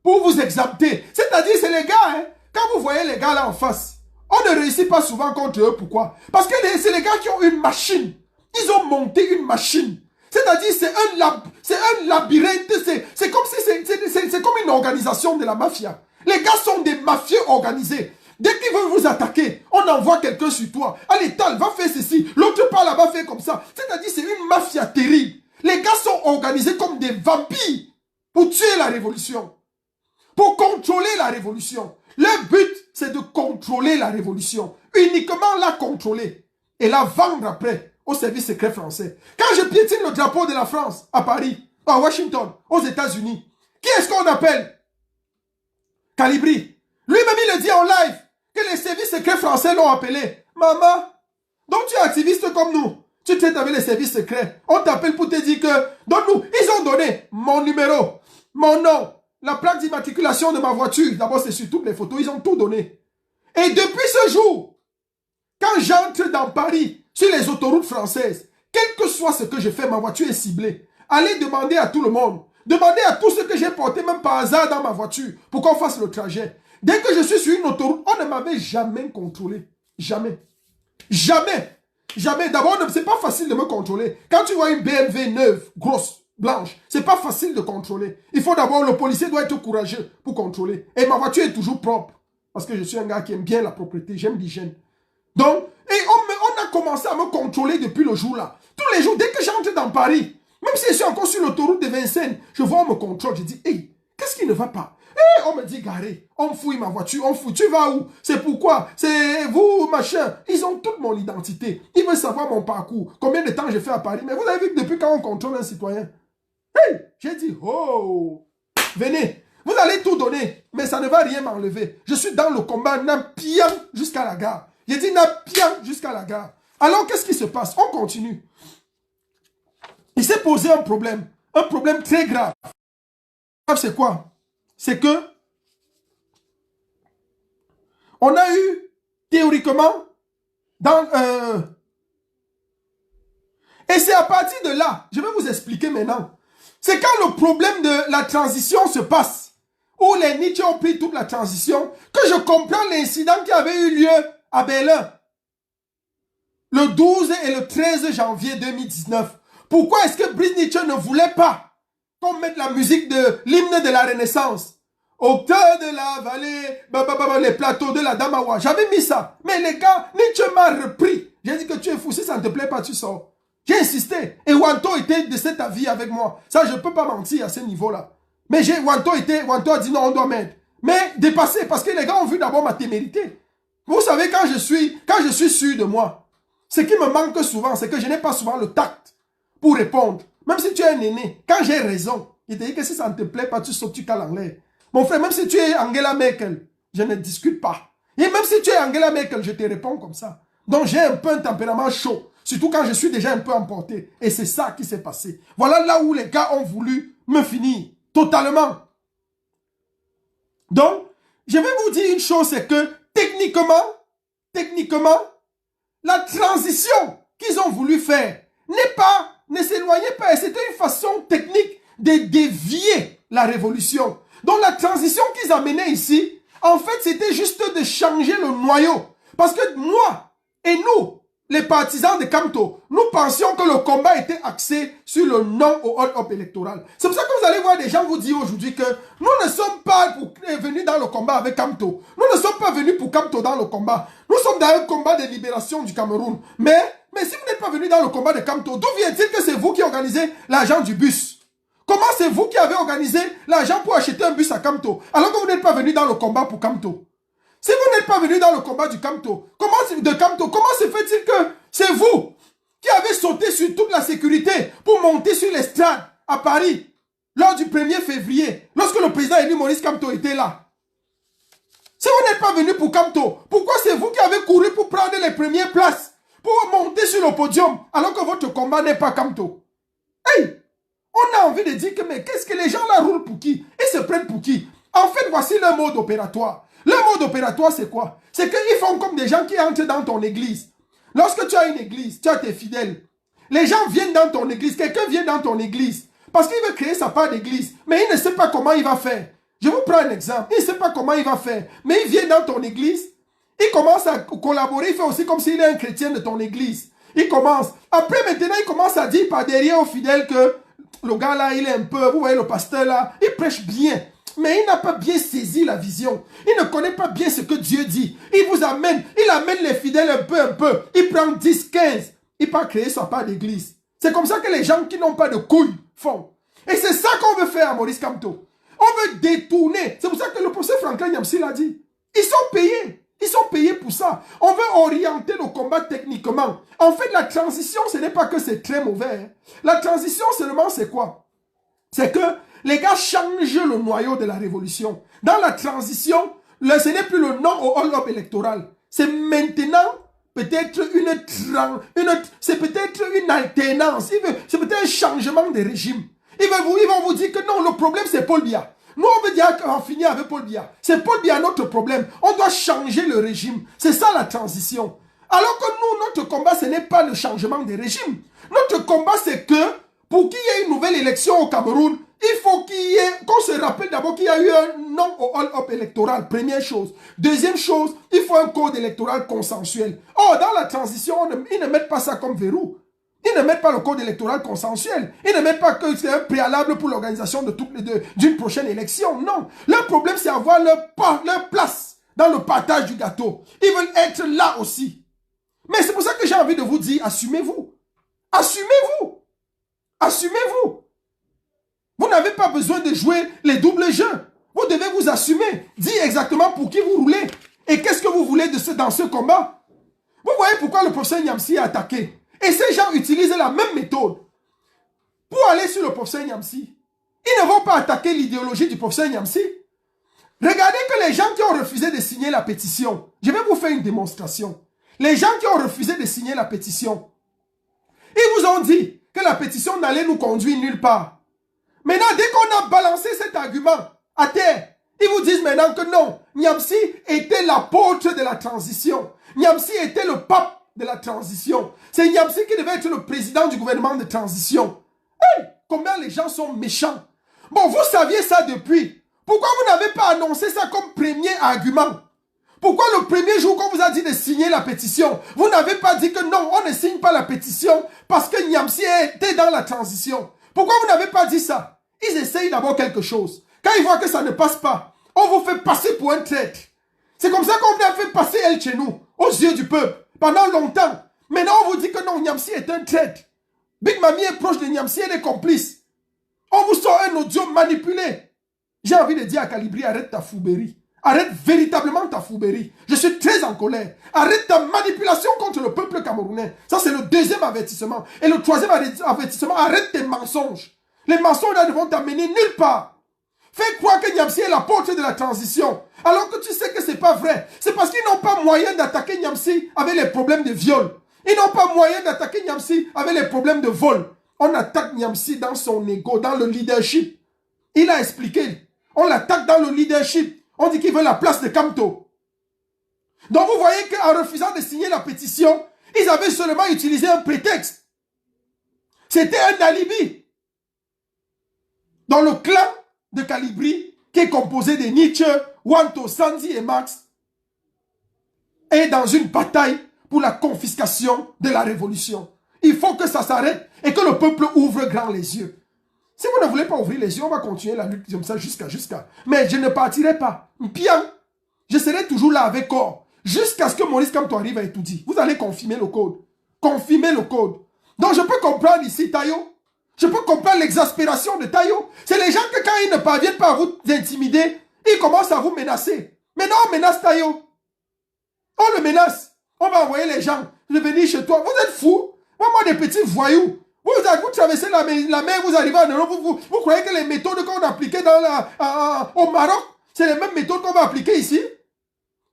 pour vous exempter. C'est-à-dire, c'est les gars, hein, quand vous voyez les gars là en face, on ne réussit pas souvent contre eux. Pourquoi? Parce que c'est les gars qui ont une machine. Ils ont monté une machine. C'est-à-dire, c'est un labyrinthe. C'est comme si c'est comme une organisation de la mafia. Les gars sont des mafieux organisés. Dès qu'ils veulent vous attaquer, on envoie quelqu'un sur toi. Allez, Tal, va faire ceci. L'autre part là-bas, fait comme ça. C'est-à-dire, c'est une mafia terrible. Les gars sont organisés comme des vampires pour tuer la révolution. Pour contrôler la révolution. Leur but, c'est de contrôler la révolution. Uniquement la contrôler. Et la vendre après au service secret français. Quand je piétine le drapeau de la France à Paris, à Washington, aux États-Unis, qui est-ce qu'on appelle? Calibri. Lui-même, il le dit en live que les services secrets français l'ont appelé. Maman, donc tu es activiste comme nous. Tu traites avec les services secrets. On t'appelle pour te dire que, donne-nous. Ils ont donné mon numéro, mon nom, la plaque d'immatriculation de ma voiture. D'abord, c'est sur toutes les photos. Ils ont tout donné. Et depuis ce jour, quand j'entre dans Paris, sur les autoroutes françaises, quel que soit ce que je fais, ma voiture est ciblée. Allez demander à tout le monde. Demandez à tous ceux que j'ai portés, même par hasard, dans ma voiture, pour qu'on fasse le trajet. Dès que je suis sur une autoroute, on ne m'avait jamais contrôlé. Jamais. Jamais. Jamais. D'abord, c'est pas facile de me contrôler. Quand tu vois une BMW neuve, grosse, blanche, c'est pas facile de contrôler. Il faut d'abord, le policier doit être courageux pour contrôler. Et ma voiture est toujours propre. Parce que je suis un gars qui aime bien la propreté, j'aime l'hygiène. Donc, et on a commencé à me contrôler depuis le jour là. Tous les jours, dès que j'entre dans Paris, même si je suis encore sur l'autoroute de Vincennes, je vois, on me contrôle. Je dis, hey, qu'est-ce qui ne va pas? Hey, on me dit, garé, on fouille ma voiture, on fouille. Tu vas où? C'est pourquoi? C'est vous, machin. Ils ont toute mon identité. Ils veulent savoir mon parcours. Combien de temps j'ai fait à Paris. Mais vous avez vu que depuis quand on contrôle un citoyen? Hey, j'ai dit, oh, venez. Vous allez tout donner, mais ça ne va rien m'enlever. Je suis dans le combat, n'impiant jusqu'à la gare. J'ai dit n'impiant jusqu'à la gare. Alors, qu'est-ce qui se passe? On continue. Il s'est posé un problème très grave. C'est quoi? C'est que on a eu, théoriquement, et c'est à partir de là, je vais vous expliquer maintenant. C'est quand le problème de la transition se passe, où les Nietzsche ont pris toute la transition, que je comprends l'incident qui avait eu lieu à Berlin, le 12 et le 13 janvier 2019. Pourquoi est-ce que Brice Nietzsche ne voulait pas qu'on mette la musique de l'hymne de la Renaissance? Au cœur de la vallée, les plateaux de la Damawa. J'avais mis ça. Mais les gars, Nietzsche m'a repris. J'ai dit que tu es fou. Si ça ne te plaît pas, tu sors. J'ai insisté. Et Wanto était de cet avis avec moi. Ça, je ne peux pas mentir à ce niveau-là. Mais Wanto a dit non, on doit mettre. Mais dépassé, parce que les gars ont vu d'abord ma témérité. Vous savez, quand je suis sûr de moi, Ce qui me manque souvent, c'est que je n'ai pas souvent le tact pour répondre. Même si tu es un aîné, quand j'ai raison, il te dit que si ça ne te plaît pas, tu sautes, tu cales en l'air. Mon frère, même si tu es Angela Merkel, je ne discute pas. Et même si tu es Angela Merkel, je te réponds comme ça. Donc j'ai un peu un tempérament chaud. Surtout quand je suis déjà un peu emporté. Et c'est ça qui s'est passé. Voilà là où les gars ont voulu me finir. Totalement. Donc, je vais vous dire une chose, c'est que techniquement, la transition qu'ils ont voulu faire ne s'éloignait pas. Et c'était une façon technique de dévier la révolution. Donc la transition qu'ils amenaient ici, en fait, c'était juste de changer le noyau. Parce que moi et nous, les partisans de Kamto, nous pensions que le combat était axé sur le non au hold-up électoral. C'est pour ça que vous allez voir des gens vous dire aujourd'hui que nous ne sommes pas venus dans le combat avec Kamto. Nous ne sommes pas venus pour Kamto dans le combat. Nous sommes dans un combat de libération du Cameroun. Mais si vous n'êtes pas venus dans le combat de Kamto, d'où vient-il que c'est vous qui organisez l'argent du bus? Comment c'est vous qui avez organisé l'argent pour acheter un bus à Kamto, alors que vous n'êtes pas venus dans le combat pour Kamto? Si vous n'êtes pas venu dans le combat du Kamto, comment se fait-il que c'est vous qui avez sauté sur toute la sécurité pour monter sur l'estrade à Paris lors du 1er février, lorsque le président élu Maurice Kamto était là? Si vous n'êtes pas venu pour Kamto, pourquoi c'est vous qui avez couru pour prendre les premières places, pour monter sur le podium, alors que votre combat n'est pas Kamto? Hey! On a envie de dire que, mais qu'est-ce que les gens là roulent pour qui? Ils se prennent pour qui? En fait, voici le mode opératoire. Le mode opératoire, c'est quoi? C'est qu'ils font comme des gens qui entrent dans ton église. Lorsque tu as une église, tu as tes fidèles. Les gens viennent dans ton église, quelqu'un vient dans ton église, parce qu'il veut créer sa part d'église, mais il ne sait pas comment il va faire. Je vous prends un exemple. Il ne sait pas comment il va faire, mais il vient dans ton église, il commence à collaborer, il fait aussi comme s'il est un chrétien de ton église. Il commence. Après, maintenant, il commence à dire par derrière aux fidèles que le gars là, il est un peu, vous voyez le pasteur là, il prêche bien. Mais il n'a pas bien saisi la vision. Il ne connaît pas bien ce que Dieu dit. Il vous amène, il amène les fidèles un peu. Il prend 10, 15. Il part créer sa part d'église. C'est comme ça que les gens qui n'ont pas de couilles font. Et c'est ça qu'on veut faire à Maurice Kamto. On veut détourner. C'est pour ça que le professeur Franklin Nyamsi l'a dit. Ils sont payés. Ils sont payés pour ça. On veut orienter le combat techniquement. En fait, la transition, ce n'est pas que c'est très mauvais. La transition seulement, c'est quoi? C'est que les gars changent le noyau de la révolution. Dans la transition, ce n'est plus le non au hold-up électoral. C'est maintenant peut-être c'est peut-être une alternance. C'est peut-être un changement de régime. Ils vont vous dire que non, le problème c'est Paul Biya. Nous on veut dire qu'on finit avec Paul Biya. C'est Paul Biya notre problème. On doit changer le régime. C'est ça la transition. Alors que nous, notre combat, ce n'est pas le changement de régime. Notre combat, c'est que pour qu'il y ait une nouvelle élection au Cameroun, il faut qu'on se rappelle d'abord qu'il y a eu un non au hold-up électoral, première chose. Deuxième chose, il faut un code électoral consensuel. Or, dans la transition, ils ne mettent pas ça comme verrou. Ils ne mettent pas le code électoral consensuel. Ils ne mettent pas que c'est un préalable pour l'organisation d'une prochaine élection. Non. Leur problème, c'est avoir leur place dans le partage du gâteau. Ils veulent être là aussi. Mais c'est pour ça que j'ai envie de vous dire, assumez-vous. Assumez-vous. Assumez-vous. Vous n'avez pas besoin de jouer les doubles jeux. Vous devez vous assumer. Dire exactement pour qui vous roulez. Et qu'est-ce que vous voulez dans ce combat. Vous voyez pourquoi le professeur Nyamsi est attaqué. Et ces gens utilisent la même méthode. Pour aller sur le professeur Nyamsi, ils ne vont pas attaquer l'idéologie du professeur Nyamsi. Regardez que les gens qui ont refusé de signer la pétition, je vais vous faire une démonstration. Les gens qui ont refusé de signer la pétition, ils vous ont dit que la pétition n'allait nous conduire nulle part. Maintenant, dès qu'on a balancé cet argument à terre, ils vous disent maintenant que non, Nyamsi était l'apôtre de la transition. Nyamsi était le pape de la transition. C'est Nyamsi qui devait être le président du gouvernement de transition. Hey, combien les gens sont méchants. Bon, vous saviez ça depuis. Pourquoi vous n'avez pas annoncé ça comme premier argument? Pourquoi le premier jour qu'on vous a dit de signer la pétition, vous n'avez pas dit que non, on ne signe pas la pétition parce que Nyamsi était dans la transition? Pourquoi vous n'avez pas dit ça? Ils essayent d'abord quelque chose. Quand ils voient que ça ne passe pas, on vous fait passer pour un traître. C'est comme ça qu'on vous a fait passer elle chez nous, aux yeux du peuple, pendant longtemps. Maintenant, on vous dit que non, Nyamsi est un traître. Big Mami est proche de Nyamsi, elle est complice. On vous sort un audio manipulé. J'ai envie de dire à Calibri, arrête ta fouberie. Arrête véritablement ta fouberie. Je suis très en colère. Arrête ta manipulation contre le peuple camerounais. Ça, c'est le deuxième avertissement. Et le troisième avertissement, arrête tes mensonges. Les mensonges là ne vont t'amener nulle part. Fais croire que Niamsi est la porte de la transition. Alors que tu sais que ce n'est pas vrai. C'est parce qu'ils n'ont pas moyen d'attaquer Niamsi avec les problèmes de viol. Ils n'ont pas moyen d'attaquer Niamsi avec les problèmes de vol. On attaque Niamsi dans son ego, dans le leadership. Il a expliqué. On l'attaque dans le leadership. On dit qu'il veut la place de Kamto. Donc vous voyez qu'en refusant de signer la pétition, ils avaient seulement utilisé un prétexte. C'était un alibi. Dans le clan de Calibri, qui est composé de Nietzsche, Wanto, Sandy et Max, est dans une bataille pour la confiscation de la révolution. Il faut que ça s'arrête et que le peuple ouvre grand les yeux. Si vous ne voulez pas ouvrir les yeux, on va continuer la lutte comme ça jusqu'à. Mais je ne partirai pas. Bien, je serai toujours là avec corps. Jusqu'à ce que Maurice Kamto arrive à tout dire. Vous allez confirmer le code. Confirmer le code. Donc je peux comprendre ici, Tayo. Je peux comprendre l'exaspération de Tayo. C'est les gens que quand ils ne parviennent pas à vous intimider, ils commencent à vous menacer. Maintenant, on menace Tayo. On le menace. On va envoyer les gens venir chez toi. Vous êtes fous. Moi, des petits voyous. Vous traversez la mer, vous arrivez en Europe, vous croyez que les méthodes qu'on appliquait au Maroc, c'est les mêmes méthodes qu'on va appliquer ici?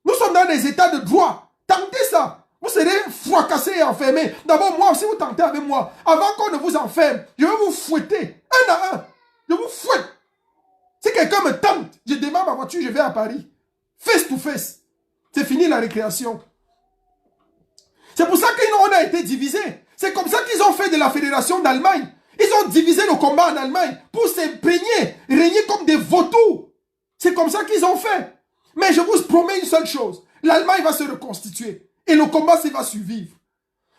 Nous sommes dans des états de droit. Tentez ça. Vous serez fracassés et enfermés. D'abord, moi, si vous tentez avec moi, avant qu'on ne vous enferme, je vais vous fouetter, un à un. Je vous fouette. Si quelqu'un me tente, je démarre ma voiture, je vais à Paris. Face to face. C'est fini la récréation. C'est pour ça qu'on a été divisés. C'est comme ça qu'ils ont fait de la fédération d'Allemagne. Ils ont divisé le combat en Allemagne pour s'imprégner, régner comme des vautours. C'est comme ça qu'ils ont fait. Mais je vous promets une seule chose. L'Allemagne va se reconstituer. Et le combat va survivre.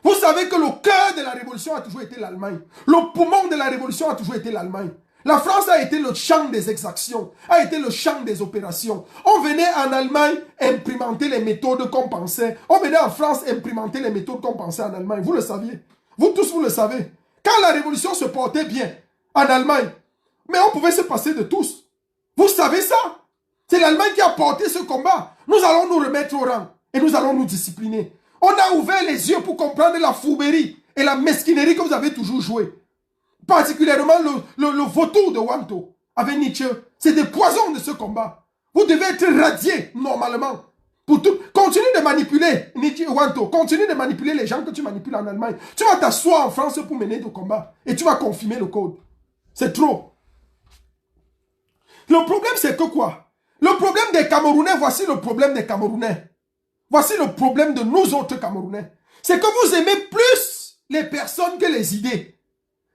Vous savez que le cœur de la révolution a toujours été l'Allemagne. Le poumon de la révolution a toujours été l'Allemagne. La France a été le champ des exactions, a été le champ des opérations. On venait en Allemagne imprimenter les méthodes qu'on pensait. On venait en France imprimenter les méthodes qu'on pensait en Allemagne. Vous le saviez. Vous tous, vous le savez. Quand la révolution se portait bien en Allemagne, mais on pouvait se passer de tous. Vous savez ça? C'est l'Allemagne qui a porté ce combat. Nous allons nous remettre au rang et nous allons nous discipliner. On a ouvert les yeux pour comprendre la fourberie et la mesquinerie que vous avez toujours joué. Particulièrement le vautour de Wanto avec Nietzsche. C'est des poisons de ce combat. Vous devez être radié normalement. Pour tout. Continue de manipuler Nietzsche Wanto. Continue de manipuler les gens que tu manipules en Allemagne. Tu vas t'asseoir en France pour mener le combat. Et tu vas confirmer le code. C'est trop. Le problème c'est que quoi? Le problème des Camerounais, voici le problème des Camerounais. Voici le problème de nous autres Camerounais. C'est que vous aimez plus les personnes que les idées.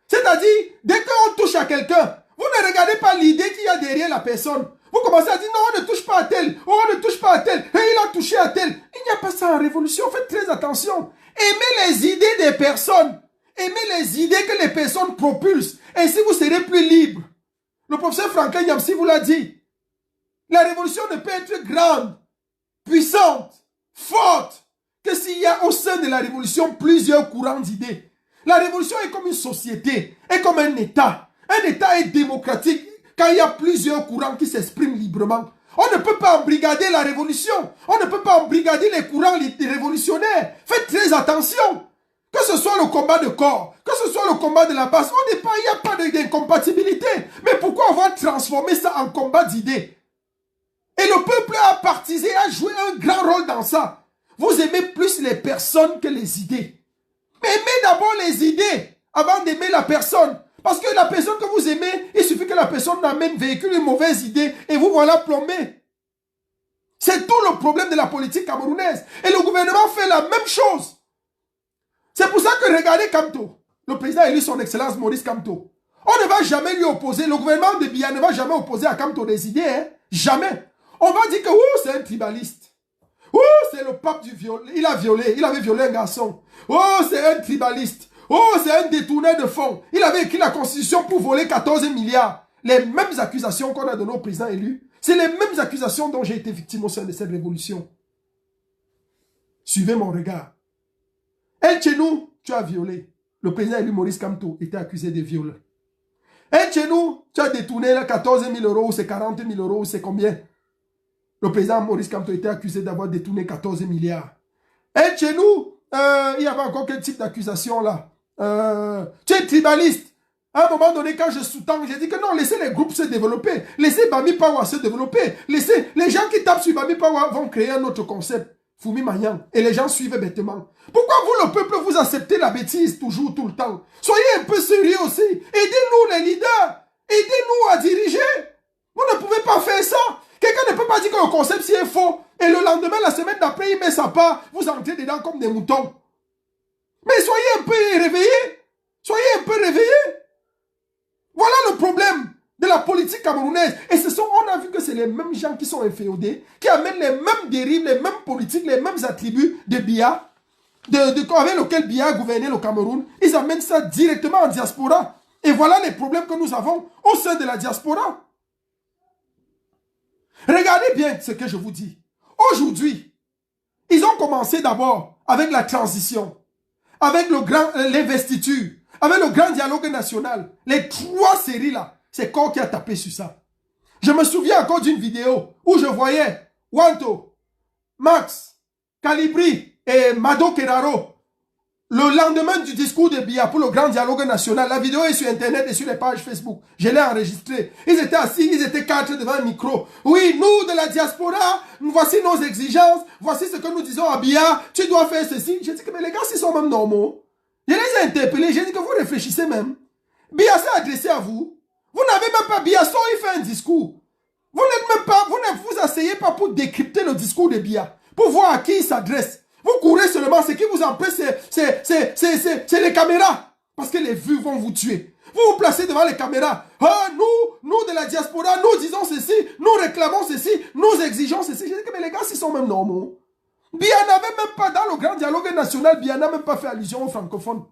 C'est-à-dire, dès qu'on touche à quelqu'un, vous ne regardez pas l'idée qu'il y a derrière la personne. Vous commencez à dire, non, on ne touche pas à tel, oh, on ne touche pas à tel, et il a touché à tel. Il n'y a pas ça en révolution, faites très attention. Aimez les idées des personnes. Aimez les idées que les personnes propulsent. Ainsi, vous serez plus libre. Le professeur Franklin Niamsi vous l'a dit. La révolution ne peut être grande, puissante, forte, que s'il y a au sein de la révolution plusieurs courants d'idées. La révolution est comme une société, est comme un État. Un État est démocratique quand il y a plusieurs courants qui s'expriment librement. On ne peut pas embrigader la révolution. On ne peut pas embrigader les courants révolutionnaires. Faites très attention. Que ce soit le combat de corps, que ce soit le combat de la base, il n'y a pas d'incompatibilité. Mais pourquoi on va transformer ça en combat d'idées? Et le peuple a partisé, a joué un grand rôle dans ça. Vous aimez plus les personnes que les idées. Mais aimez d'abord les idées avant d'aimer la personne. Parce que la personne que vous aimez, il suffit que la personne amène, véhicule une mauvaise idée et vous voilà plombé. C'est tout le problème de la politique camerounaise. Et le gouvernement fait la même chose. C'est pour ça que regardez Kamto. Le président a élu son excellence Maurice Kamto. On ne va jamais lui opposer. Le gouvernement de Biya ne va jamais opposer à Kamto des idées. Hein? Jamais. On va dire que c'est un tribaliste. C'est le pape du viol. Il avait violé un garçon. C'est un tribaliste. C'est un détourneur de fonds. Il avait écrit la constitution pour voler 14 milliards. Les mêmes accusations qu'on a données au président élu, c'est les mêmes accusations dont j'ai été victime au sein de cette révolution. Suivez mon regard. El Chenou, tu as violé. Le président élu Maurice Kamto était accusé de viol. El Chenou, tu as détourné 14 000 euros, c'est 40 000 euros, c'est combien? le président Maurice Kamto était accusé d'avoir détourné 14 milliards. Et chez nous, il y avait encore quel type d'accusation là? Tu es tribaliste. À un moment donné, quand je sous-tends, j'ai dit que non, laissez les groupes se développer. Laissez Bami Pawa se développer. Laissez les gens qui tapent sur Bami Pawa vont créer un autre concept. Foumi Mayang. Et les gens suivent bêtement. Pourquoi vous, le peuple, vous acceptez la bêtise toujours, tout le temps? Soyez un peu sérieux aussi. Aidez-nous les leaders. Aidez-nous à diriger. Vous ne pouvez pas faire ça. Quelqu'un ne peut pas dire que le concept si est faux. Et le lendemain, la semaine d'après, il met sa part. Vous entrez dedans comme des moutons. Mais soyez un peu réveillés. Soyez un peu réveillés. Voilà le problème de la politique camerounaise. Et on a vu que c'est les mêmes gens qui sont inféodés, qui amènent les mêmes dérives, les mêmes politiques, les mêmes attributs de Biya, avec lequel Biya a gouverné le Cameroun. Ils amènent ça directement en diaspora. Et voilà les problèmes que nous avons au sein de la diaspora. Regardez bien ce que je vous dis. Aujourd'hui, ils ont commencé d'abord avec la transition, avec l'investiture, avec le grand dialogue national. Les 3 séries là, c'est Corps qui a tapé sur ça. Je me souviens encore d'une vidéo où je voyais Wanto, Max, Calibri et Mado Keraro. Le lendemain du discours de Biya pour le grand dialogue national, la vidéo est sur internet et sur les pages Facebook. Je l'ai enregistrée. Ils étaient assis, ils étaient 4 devant un micro. Oui, nous de la diaspora, voici nos exigences, voici ce que nous disons à Biya, tu dois faire ceci. J'ai dit que mais les gars, s'ils sont même normaux. Je les ai interpellés, j'ai dit que vous réfléchissez même. Biya s'est adressé à vous. Vous n'avez même pas Biya, il fait un discours. Vous n'êtes même pas, vous ne vous asseyez pas pour décrypter le discours de Biya, pour voir à qui il s'adresse. Vous courez seulement, ce qui vous empêche, c'est les caméras. Parce que les vues vont vous tuer. Vous vous placez devant les caméras. Ah, nous de la diaspora, nous disons ceci, nous réclamons ceci, nous exigeons ceci. J'ai dit que mais les gars, s'ils sont même normaux. Biya n'avait même pas, dans le grand dialogue national, Biya n'a même pas fait allusion aux francophones.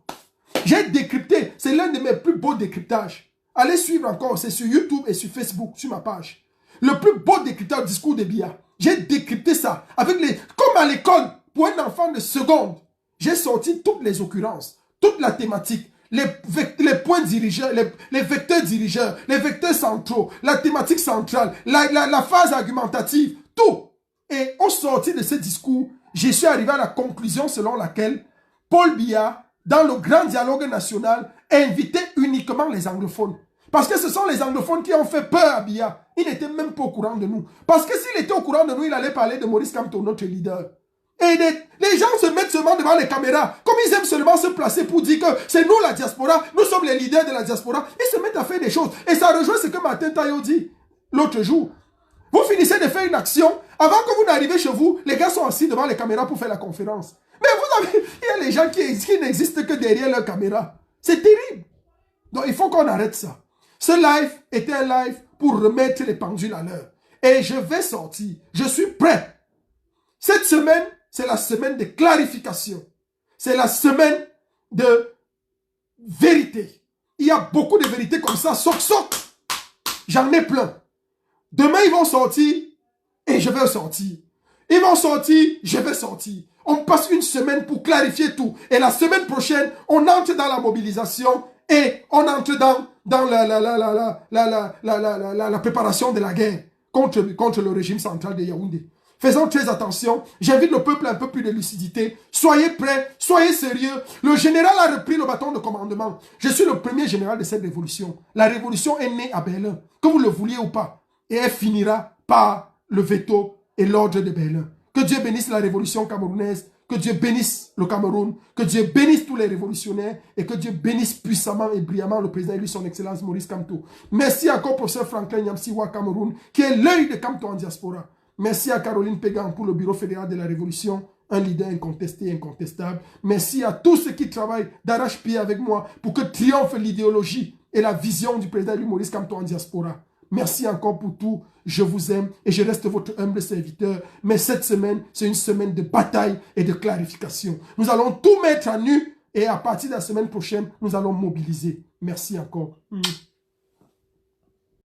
J'ai décrypté, c'est l'un de mes plus beaux décryptages. Allez suivre encore, c'est sur YouTube et sur Facebook, sur ma page. Le plus beau décryptage du discours de Biya. J'ai décrypté ça, avec comme à l'école, pour un enfant de seconde. J'ai sorti toutes les occurrences, toute la thématique, les points dirigeurs, les vecteurs dirigeurs, les vecteurs centraux, la thématique centrale, la phase argumentative, tout. Et au sortir de ce discours, je suis arrivé à la conclusion selon laquelle Paul Biya, dans le grand dialogue national, invitait uniquement les anglophones. Parce que ce sont les anglophones qui ont fait peur à Biya. Il n'était même pas au courant de nous. Parce que s'il était au courant de nous, il allait parler de Maurice Kamto, notre leader. Et les gens se mettent seulement devant les caméras, comme ils aiment seulement se placer pour dire que c'est nous la diaspora, nous sommes les leaders de la diaspora. Ils se mettent à faire des choses. Et ça rejoint ce que Martin Tayo dit l'autre jour. Vous finissez de faire une action, avant que vous n'arrivez chez vous, les gars sont assis devant les caméras pour faire la conférence. Mais il y a les gens qui n'existent que derrière leur caméra. C'est terrible. Donc il faut qu'on arrête ça. Ce live était un live pour remettre les pendules à l'heure. Et je vais sortir. Je suis prêt. Cette semaine, c'est la semaine de clarification. C'est la semaine de vérité. Il y a beaucoup de vérités comme ça. Soc. J'en ai plein. Demain, ils vont sortir et je vais sortir. Ils vont sortir, je vais sortir. On passe une semaine pour clarifier tout. Et la semaine prochaine, on entre dans la mobilisation et on entre dans la préparation de la guerre contre le régime central de Yaoundé. Faisons très attention. J'invite le peuple à un peu plus de lucidité. Soyez prêts, soyez sérieux. Le général a repris le bâton de commandement. Je suis le premier général de cette révolution. La révolution est née à Berlin, que vous le vouliez ou pas. Et elle finira par le veto et l'ordre de Berlin. Que Dieu bénisse la révolution camerounaise, que Dieu bénisse le Cameroun, que Dieu bénisse tous les révolutionnaires et que Dieu bénisse puissamment et brillamment le président élu son excellence Maurice Kamto. Merci encore professeur Franklin Nyamsiwa Cameroun, qui est l'œil de Kamto en diaspora. Merci à Caroline Pégan pour le bureau fédéral de la révolution, un leader incontesté et incontestable. Merci à tous ceux qui travaillent d'arrache-pied avec moi pour que triomphe l'idéologie et la vision du président élu Maurice Kamto en diaspora. Merci encore pour tout. Je vous aime et je reste votre humble serviteur. Mais cette semaine, c'est une semaine de bataille et de clarification. Nous allons tout mettre à nu et à partir de la semaine prochaine, nous allons mobiliser. Merci encore.